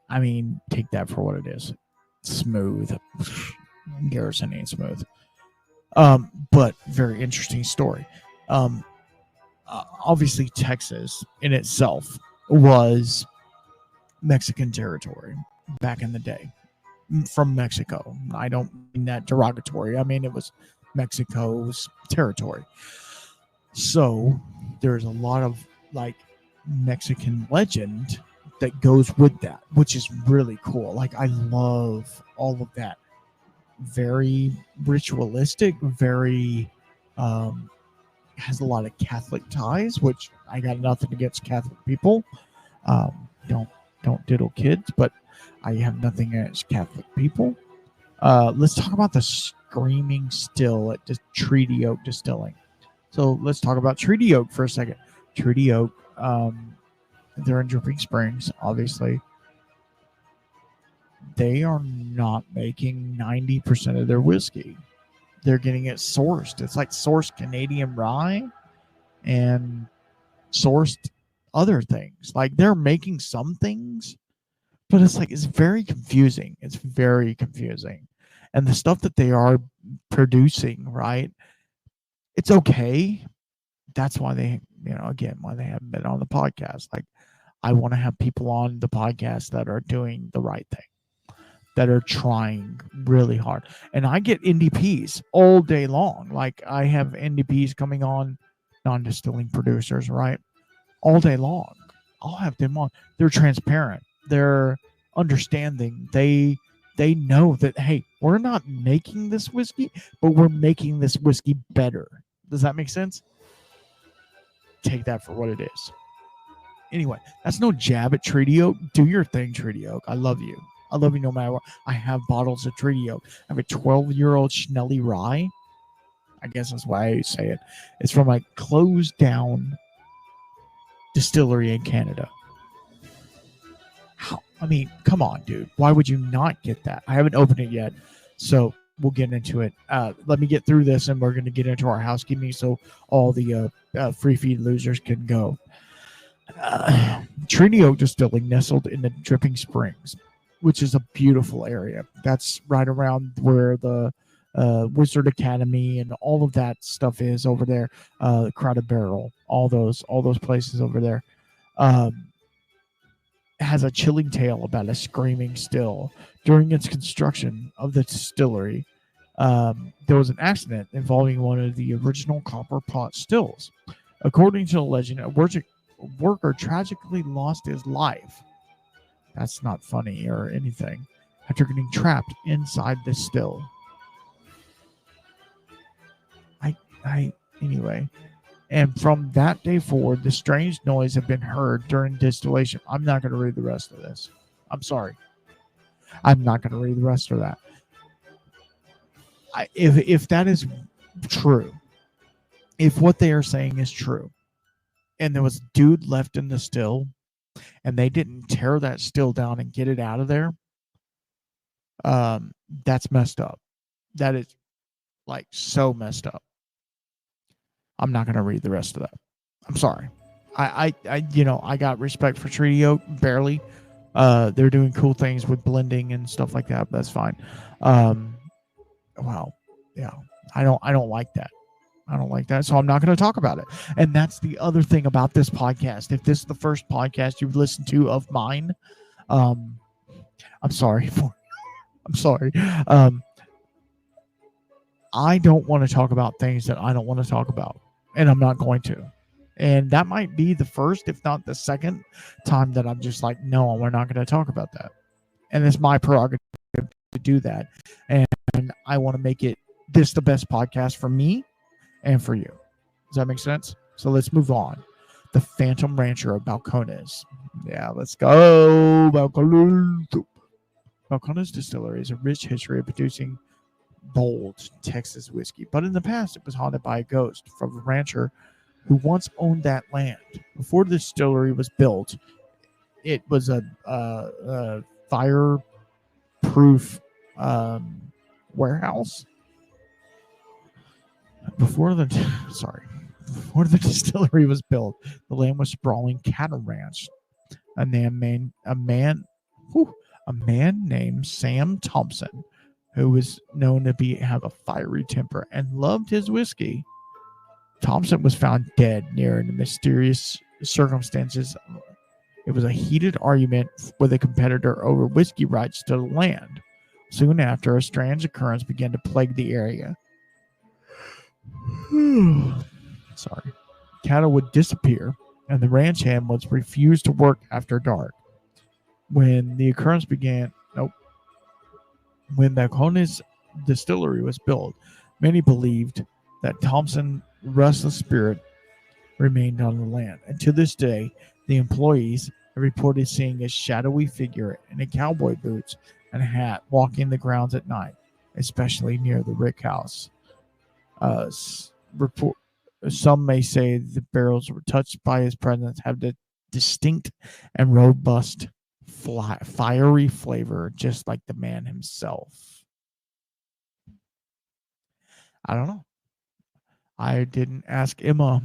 I mean, take that for what it is. Smooth. Garrison ain't smooth. But very interesting story. Obviously, Texas in itself was Mexican territory back in the day. From Mexico. I don't mean that derogatory. I mean, it was Mexico's territory. So there's a lot of like Mexican legend that goes with that, which is really cool. Like, I love all of that. Very ritualistic, very has a lot of Catholic ties, which I got nothing against Catholic people. Don't diddle kids, but I have nothing against Catholic people. Let's talk about the Screaming Still at Treaty Oak Distilling. So let's talk about Treaty Oak for a second. Treaty Oak, they're in Dripping Springs, obviously. They are not making 90% of their whiskey. They're getting it sourced. It's like sourced Canadian rye and sourced other things. Like, they're making some things, but it's like, it's very confusing. It's very confusing. And the stuff that they are producing, right? It's okay. That's why they, why they haven't been on the podcast. Like, I want to have people on the podcast that are doing the right thing, that are trying really hard. And I get NDPs all day long. Like, I have NDPs coming on, non-distilling producers, right? All day long. I'll have them on. They're transparent. They're understanding. They know that, hey, we're not making this whiskey, but we're making this whiskey better. Does that make sense? Take that for what it is. Anyway, that's no jab at Treaty Oak. Do your thing, Treaty Oak. I love you. I love you no matter what. I have bottles of Treaty Oak. I have a 12-year-old Schnelly Rye. I guess that's why I say it. It's from a closed down distillery in Canada. I mean, come on, dude. Why would you not get that? I haven't opened it yet, so we'll get into it. Let me get through this, and we're going to get into our housekeeping so all the free feed losers can go. Treaty Oak Distilling, nestled in the Dripping Springs, which is a beautiful area. That's right around where the Wizard Academy and all of that stuff is over there. Crowded Barrel, all those places over there. Has a chilling tale about a screaming still. During its construction of the distillery, there was an accident involving one of the original copper pot stills. According to the legend, a worker tragically lost his life. That's not funny or anything. After getting trapped inside the still. Anyway. And from that day forward, the strange noise had been heard during distillation. I'm not going to read the rest of this. I'm sorry. I'm not going to read the rest of that. If that is true, if what they are saying is true, and there was a dude left in the still, and they didn't tear that still down and get it out of there, that's messed up. That is, like, so messed up. I'm not going to read the rest of that. I'm sorry. I got respect for Treaty Oak, barely. They're doing cool things with blending and stuff like that. But that's fine. Well, yeah, I don't like that. I don't like that, so I'm not going to talk about it. And that's the other thing about this podcast. If this is the first podcast you've listened to of mine, I'm sorry. I'm sorry. I don't want to talk about things that I don't want to talk about, and I'm not going to. And that might be the first, if not the second time that I'm just like, no, we're not going to talk about that. And it's my prerogative to do that. And I want to make it this the best podcast for me and for you. Does that make sense? So let's move on. The Phantom Rancher of Balcones. Yeah, let's go. Balcones. Balcones Distillery has a rich history of producing bold Texas whiskey, but in the past it was haunted by a ghost from a rancher who once owned that land. Before the distillery was built, it was a fireproof warehouse. Before the distillery was built, the land was sprawling cattle ranch. A man named Sam Thompson, who was known to have a fiery temper and loved his whiskey. Thompson was found dead near in mysterious circumstances. It was a heated argument with a competitor over whiskey rights to the land. Soon after, a strange occurrence began to plague the area. Sorry. Cattle would disappear, and the ranch hand was refused to work after dark. When the occurrence began, when Balcones Distillery was built, many believed that Thompson's restless spirit remained on the land. And to this day, the employees have reported seeing a shadowy figure in a cowboy boots and a hat walking the grounds at night, especially near the rick house. Some may say the barrels were touched by his presence have the distinct and robust fiery flavor, just like the man himself. I don't know. I didn't ask Emma.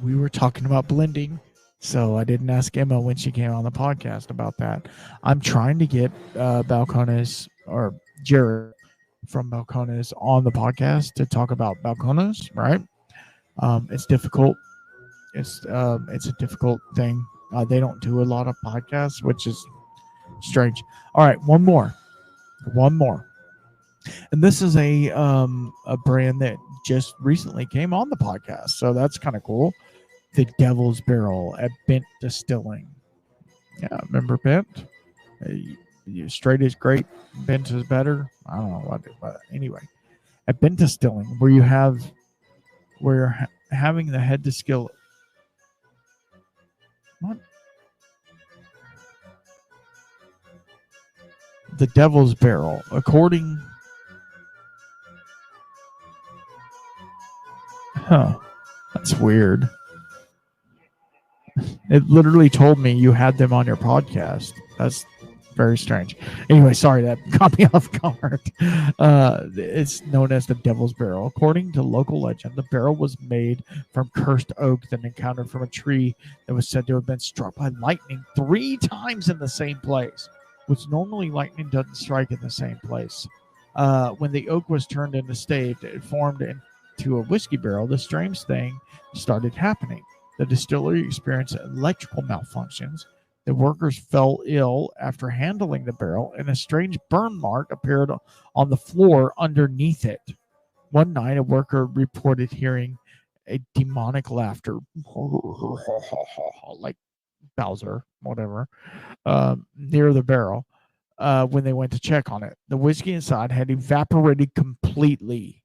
We were talking about blending, so I didn't ask Emma when she came on the podcast about that. I'm trying to get Balcones or Jared from Balcones on the podcast to talk about Balcones, right? It's difficult. It's a difficult thing. They don't do a lot of podcasts, which is strange. All right, one more, and this is a brand that just recently came on the podcast, so that's kind of cool. The Devil's Barrel at Bent Distilling. Yeah, remember Bent? Straight is great, Bent is better. I don't know what, but anyway, at Bent Distilling, where you're having the head distill. What? The Devil's Barrel, according. Huh. That's weird. It literally told me you had them on your podcast. That's very strange. Anyway, sorry, that caught me off guard. It's known as the Devil's Barrel. According to local legend, the barrel was made from cursed oak that encountered from a tree that was said to have been struck by lightning 3 times in the same place, which normally lightning doesn't strike in the same place. When the oak was turned into stave, it formed into a whiskey barrel. The strange thing started happening. The distillery experienced electrical malfunctions. The workers fell ill after handling the barrel, and a strange burn mark appeared on the floor underneath it. One night, a worker reported hearing a demonic laughter, like Bowser, whatever, near the barrel. When they went to check on it, the whiskey inside had evaporated completely,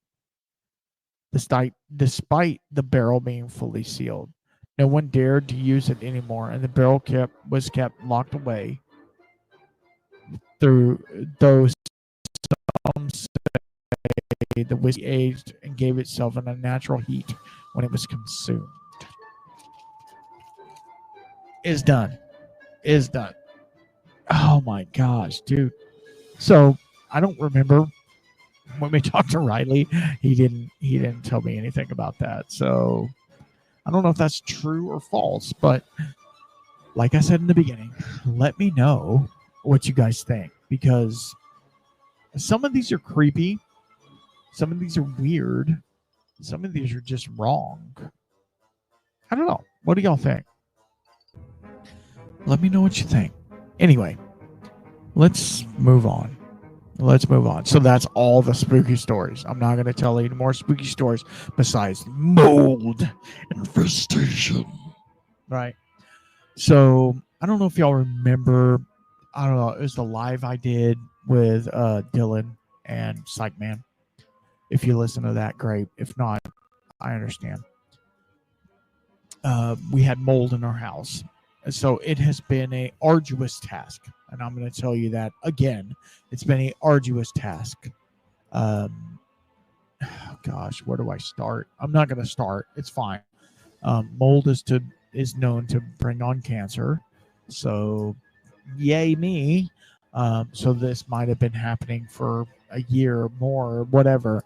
despite the barrel being fully sealed. No one dared to use it anymore, and the barrel was kept locked away. Though some say the whiskey aged and gave itself an unnatural heat when it was consumed. Is done. Oh my gosh, dude. So I don't remember when we talked to Riley. He didn't tell me anything about that. So I don't know if that's true or false, but like I said in the beginning, let me know what you guys think, because some of these are creepy, some of these are weird, some of these are just wrong. I don't know. What do y'all think? Let me know what you think. Anyway, let's move on. let's move on. So that's all the spooky stories. I'm not going to tell any more spooky stories besides mold infestation. Right. So I don't know if y'all remember. I don't know. It was the live I did with Dylan and Psych Man. If you listen to that, great. If not, I understand. We had mold in our house. So it has been a arduous task. And I'm going to tell you that again. It's been a arduous task. Gosh, where do I start? I'm not going to start. It's fine. Mold is known to bring on cancer. So yay me. So this might have been happening for a year or more or whatever.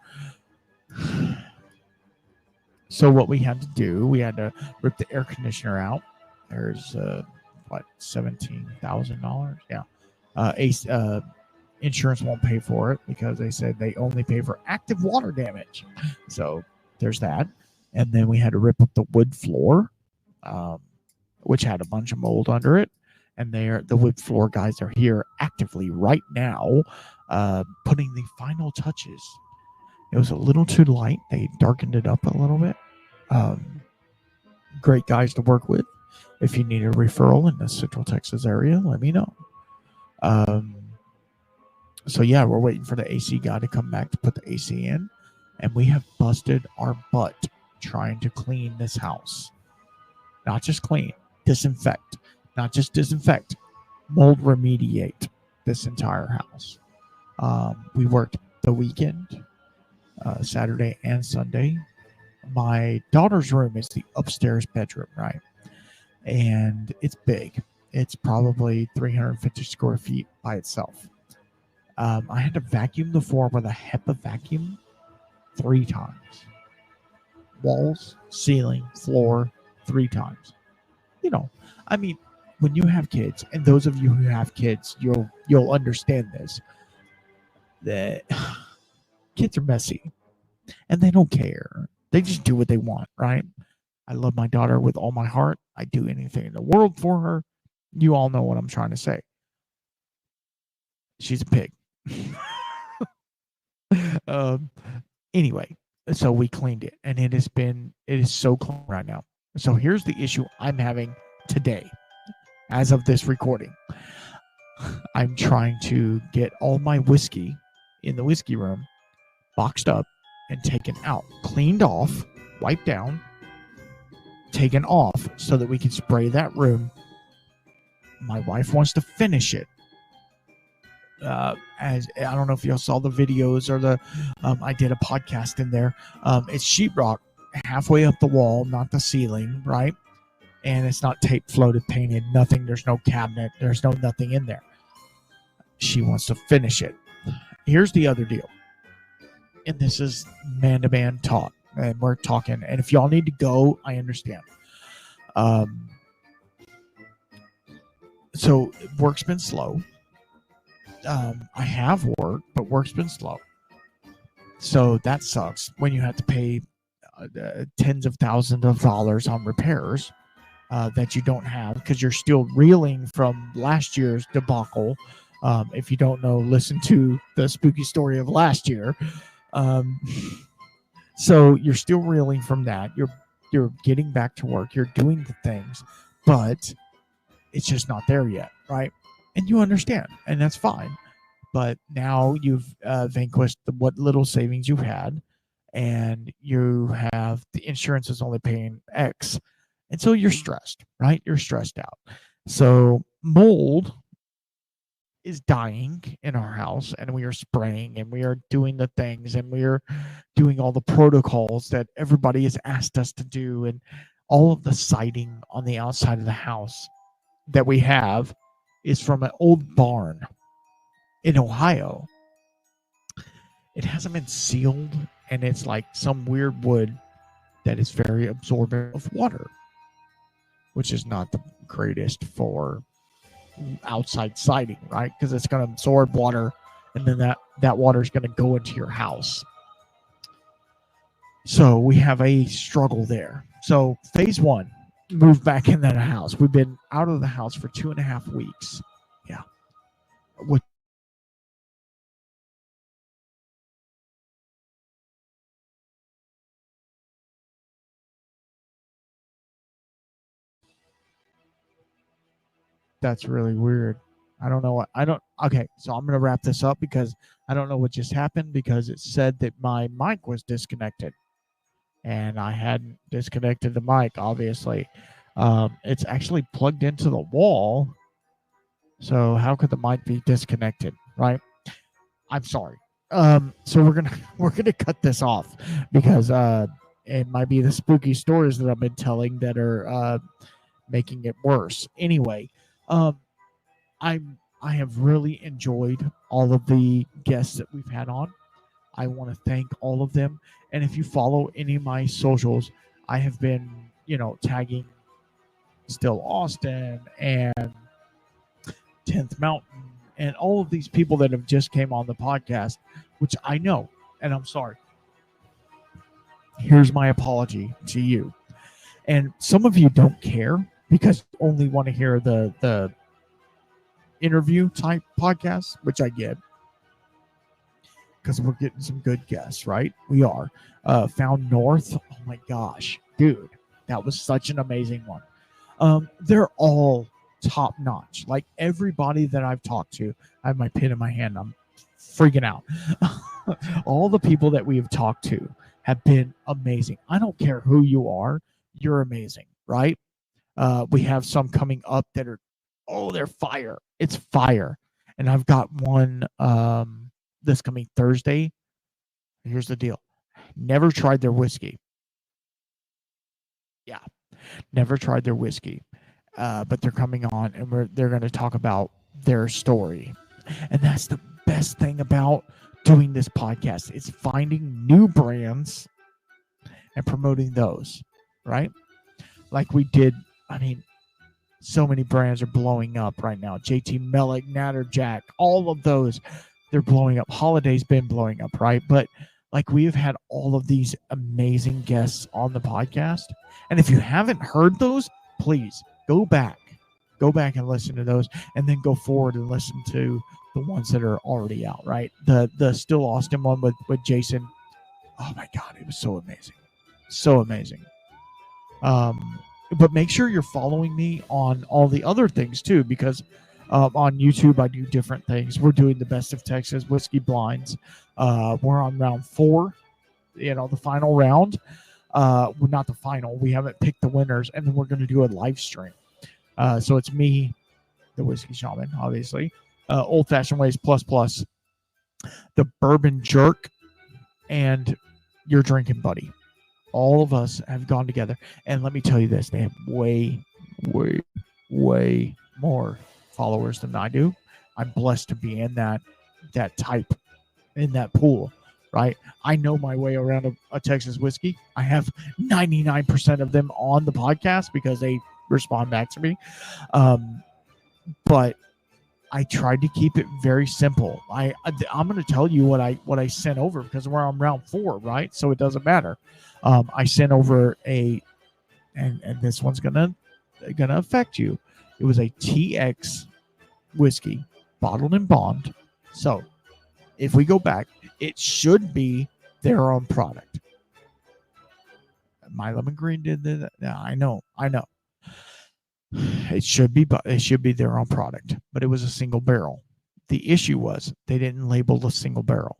So what we had to do, we had to rip the air conditioner out. There's $17,000. Yeah. Insurance won't pay for it because they said they only pay for active water damage. So there's that. And then we had to rip up the wood floor, which had a bunch of mold under it. And the wood floor guys are here actively right now, putting the final touches. It was a little too light. They darkened it up a little bit. Great guys to work with. If you need a referral in the Central Texas area, let me know. So yeah, we're waiting for the AC guy to come back to put the AC in. And we have busted our butt trying to clean this house. Not just clean, disinfect. Not just disinfect, mold remediate this entire house. We worked the weekend, Saturday and Sunday. My daughter's room is the upstairs bedroom, right? And it's big. It's probably 350 square feet by itself. I had to vacuum the floor with a HEPA vacuum 3 times. Walls, ceiling, floor, 3 times. You know, I mean, when you have kids, and those of you who have kids, you'll understand this. That kids are messy, and they don't care. They just do what they want, right? I love my daughter with all my heart. I do anything in the world for her. You all know what I'm trying to say. She's a pig. Anyway, so we cleaned it, and it is so clean right now. So here's the issue I'm having today, as of this recording. I'm trying to get all my whiskey in the whiskey room boxed up and taken out, cleaned off, wiped down, taken off so that we can spray that room. My wife wants to finish it. As I don't know if y'all saw the videos or the I did a podcast in there. It's sheetrock halfway up the wall, not the ceiling, right? And it's not tape floated, painted, nothing. There's no cabinet. There's no nothing in there. She wants to finish it. Here's the other deal. And this is man-to-man talk. And we're talking. And if y'all need to go, I understand. So work's been slow. I have work, but work's been slow. So that sucks when you have to pay tens of thousands of dollars on repairs that you don't have because you're still reeling from last year's debacle. If you don't know, listen to the spooky story of last year. So you're still reeling from that. You're getting back to work. You're doing the things, but it's just not there yet, right? And you understand, and that's fine. But now you've vanquished what little savings you had, and you have the insurance is only paying X. And so you're stressed, right? You're stressed out. So mold is dying in our house, and we are spraying, and we are doing the things, and we are doing all the protocols that everybody has asked us to do, and all of the siding on the outside of the house that we have is from an old barn in Ohio. It hasn't been sealed, and it's like some weird wood that is very absorbent of water, which is not the greatest for outside siding, right? Because it's going to absorb water, and then that water is going to go into your house. So we have a struggle there. So phase 1, move back in that house. We've been out of the house for 2.5 weeks. Yeah. Which That's really weird. I don't know what I don't. Okay, so I'm gonna wrap this up because I don't know what just happened because it said that my mic was disconnected, and I hadn't disconnected the mic. Obviously, it's actually plugged into the wall. So how could the mic be disconnected? Right? I'm sorry. So we're gonna cut this off because it might be the spooky stories that I've been telling that are making it worse. Anyway, um, I have really enjoyed all of the guests that we've had on. I want to thank all of them. And if you follow any of my socials, I have been, tagging Still Austin and 10th Mountain and all of these people that have just came on the podcast, which I know, and I'm sorry. Here's my apology to you. And some of you don't care because you only want to hear the interview type podcasts, which I get because we're getting some good guests, right? We are. Found North. Oh my gosh, dude, that was such an amazing one. They're all top notch. Like everybody that I've talked to, I have my pen in my hand. I'm freaking out. All the people that we have talked to have been amazing. I don't care who you are. You're amazing, right? We have some coming up that are, they're fire. It's fire. And I've got one this coming Thursday. Here's the deal. Never tried their whiskey. Yeah. Never tried their whiskey. But they're coming on and they're going to talk about their story. And that's the best thing about doing this podcast. It's finding new brands and promoting those, right? Like we did. I mean, so many brands are blowing up right now. JT Mellick, Natterjack, all of those, they're blowing up. Holiday's been blowing up, right? But like we have had all of these amazing guests on the podcast. And if you haven't heard those, please go back and listen to those, and then go forward and listen to the ones that are already out, right? The Still Austin one with Jason. Oh my God, it was so amazing. So amazing. But make sure you're following me on all the other things too, because on YouTube I do different things. We're doing the Best of Texas Whiskey Blinds. We're on round 4, the final round. Well, not the final. We haven't picked the winners, and then we're going to do a live stream. So it's me, the Whiskey Shaman, obviously, Old Fashioned Ways plus, the Bourbon Jerk, and your drinking buddy. All of us have gone together, and let me tell you this: they have way more followers than I do. I'm blessed to be in that type, in that pool, right? I know my way around a Texas whiskey. I have 99% of them on the podcast because they respond back to me. But I tried to keep it very simple. I'm going to tell you what I sent over because we're on round 4, right? So it doesn't matter. I sent over and this one's gonna affect you. It was a TX whiskey, bottled in bond. So if we go back, it should be their own product. My Lemon Green did that. Yeah, I know. It should be their own product, but it was a single barrel. The issue was they didn't label the single barrel.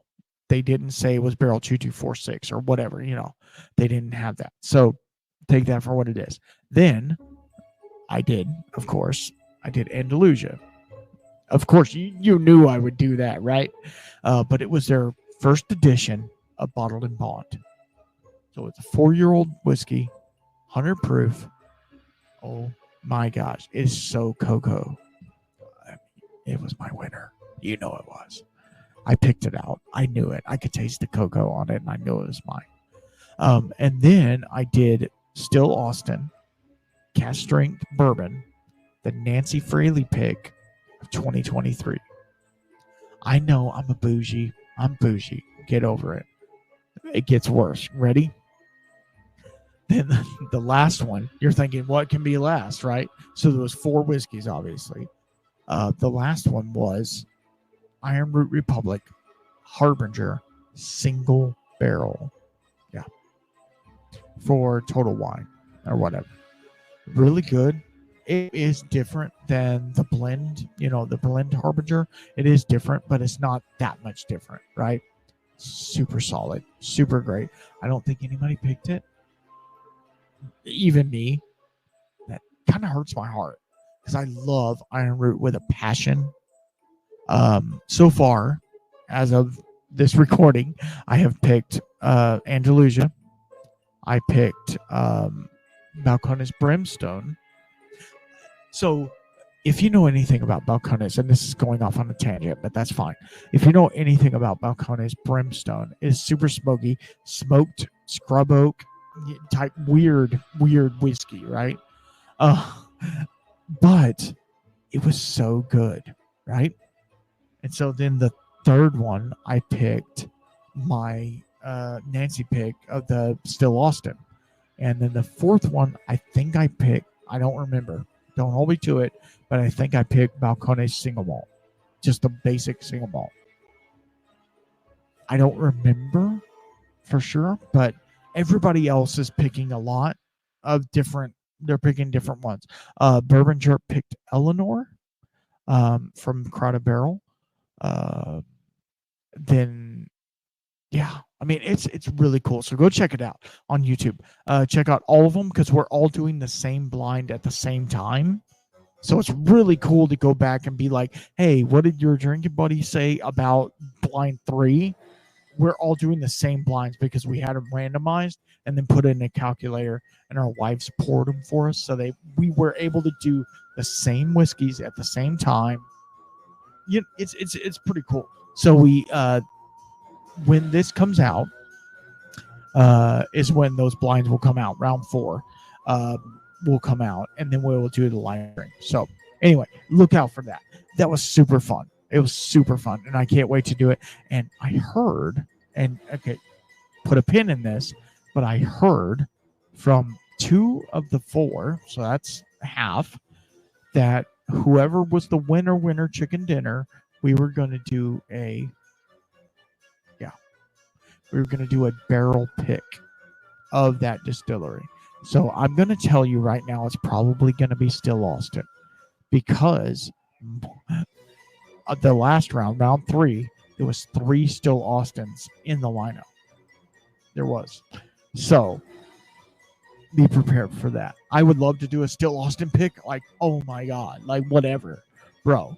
They didn't say it was barrel 2246 or whatever, They didn't have that. So take that for what it is. Then I did Andalusia. Of course, you knew I would do that, right? But it was their first edition of bottled in bond. So it's a 4-year-old whiskey, 100 proof. Oh my gosh, it's so cocoa. It was my winner. You know it was. I picked it out. I knew it. I could taste the cocoa on it, and I knew it was mine. And then I did Still Austin, cask strength bourbon, the Nancy Fraley pick of 2023. I know I'm bougie. Get over it. It gets worse. Ready? Then the last one, you're thinking, what can be last, right? So there was 4 whiskeys, obviously. The last one was Iron Root Republic Harbinger single barrel. Yeah. For Total Wine or whatever. Really good. it is different than the blend, the blend Harbinger. It is different, but it's not that much different, right? Super solid, super great. I don't think anybody picked it, even me. That kind of hurts my heart because I love Iron Root with a passion. So far, as of this recording, I have picked Andalusia. I picked Balcones Brimstone. So, if you know anything about Balcones, and this is going off on a tangent, but that's fine. If you know anything about Balcones Brimstone, it is super smoky, smoked scrub oak type weird whiskey, right? But it was so good, right? And so then the third one, I picked my Nancy pick of the Still Austin. And then the fourth one, I think I picked, I don't remember. Don't hold me to it, but I think I picked Balcones single malt. Just the basic single malt. I don't remember for sure, but everybody else is picking a lot of different, they're picking different ones. Bourbon Jerk picked Eleanor from Crowded Barrel. Then yeah, I mean it's really cool. So go check it out on YouTube. Check out all of them because we're all doing the same blind at the same time. So it's really cool to go back and be like, hey, what did your drinking buddy say about blind 3? We're all doing the same blinds because we had them randomized and then put it in a calculator, and our wives poured them for us. So we were able to do the same whiskeys at the same time. It's pretty cool. So we when this comes out is when those blinds will come out. Round 4 will come out, and then we will do the live stream. So anyway, look out for that. That was super fun. It was super fun, and I can't wait to do it. And I heard, and okay, put a pin in this, but I heard from 2 of the 4, so that's half, that whoever was the winner chicken dinner, we were going to do a barrel pick of that distillery. So I'm going to tell you right now, it's probably going to be Still Austin, because the last round 3, there was 3 Still Austins in the lineup. There was. So be prepared for that. I would love to do a Still Austin pick. Like, oh my God, like whatever, bro.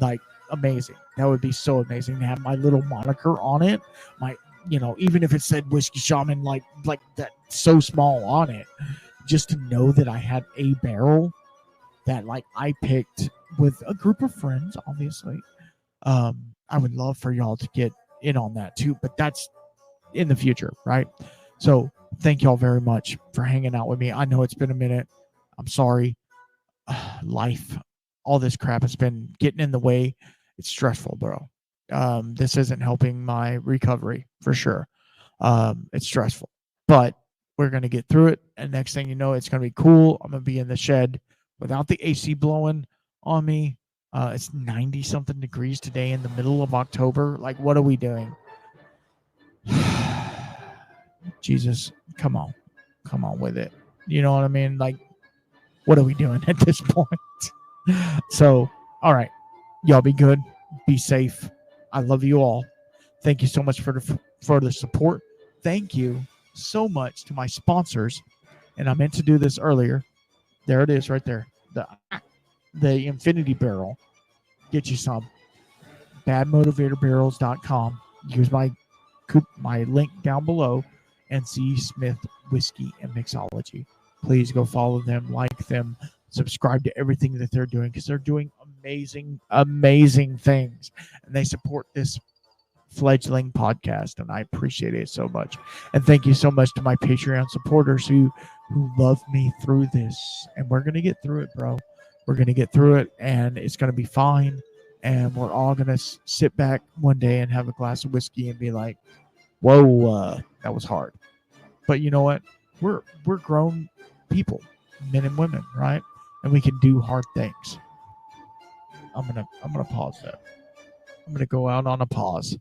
Like amazing. That would be so amazing to have my little moniker on it. Even if it said Whiskey Shaman, like that, so small on it, just to know that I had a barrel that like I picked with a group of friends, obviously. I would love for y'all to get in on that too, but that's in the future, right? So thank y'all very much for hanging out with me. I know it's been a minute. I'm sorry. Life, all this crap has been getting in the way. It's stressful, bro. This isn't helping my recovery for sure. It's stressful, but we're going to get through it. And next thing you know, it's going to be cool. I'm going to be in the shed without the AC blowing on me. It's 90 something degrees today in the middle of October. Like, what are we doing? Jesus, come on with it. You know what I mean? Like, what are we doing at this point? So, all right, y'all be good. Be safe. I love you all. Thank you so much for the support. Thank you so much to my sponsors. And I meant to do this earlier. There it is right there. The Infinity Barrel. Get you some. badmotivatorbarrels.com. Use my link down below. NC Smith Whiskey and Mixology. Please go follow them, like them, subscribe to everything that they're doing, because they're doing amazing things, and they support this fledgling podcast, and I appreciate it so much. And thank you so much to my Patreon supporters who love me through this. And we're gonna get through it, bro. We're gonna get through it, and it's gonna be fine. And we're all gonna sit back one day and have a glass of whiskey and be like, "Whoa, that was hard." But you know what? We're grown people, men and women, right? And we can do hard things. I'm gonna pause that. I'm gonna go out on a pause.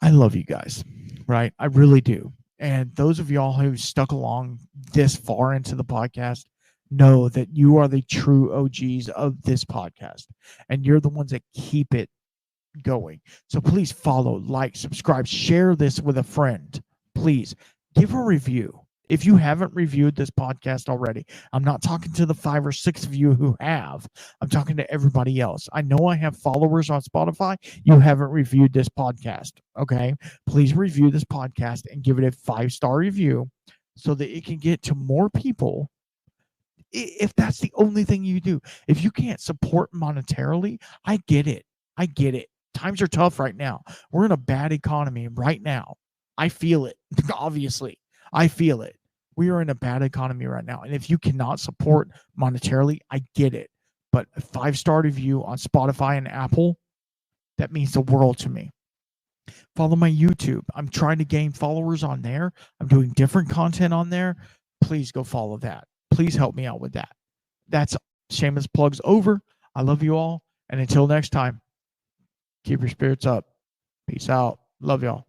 I love you guys, right? I really do. And those of y'all who stuck along this far into the podcast, know that you are the true OGs of this podcast, and you're the ones that keep it going. So please follow, like, subscribe, share this with a friend. Please give a review. If you haven't reviewed this podcast already, I'm not talking to the 5 or 6 of you who have. I'm talking to everybody else. I know I have followers on Spotify. You haven't reviewed this podcast. Okay. Please review this podcast and give it a 5-star review so that it can get to more people. If that's the only thing you do, if you can't support monetarily, I get it. I get it. Times are tough right now. We're in a bad economy right now. I feel it. Obviously, I feel it. We are in a bad economy right now. And if you cannot support monetarily, I get it. But a 5-star review on Spotify and Apple, that means the world to me. Follow my YouTube. I'm trying to gain followers on there. I'm doing different content on there. Please go follow that. Please help me out with that. That's shameless plugs over. I love you all. And until next time, keep your spirits up. Peace out. Love y'all.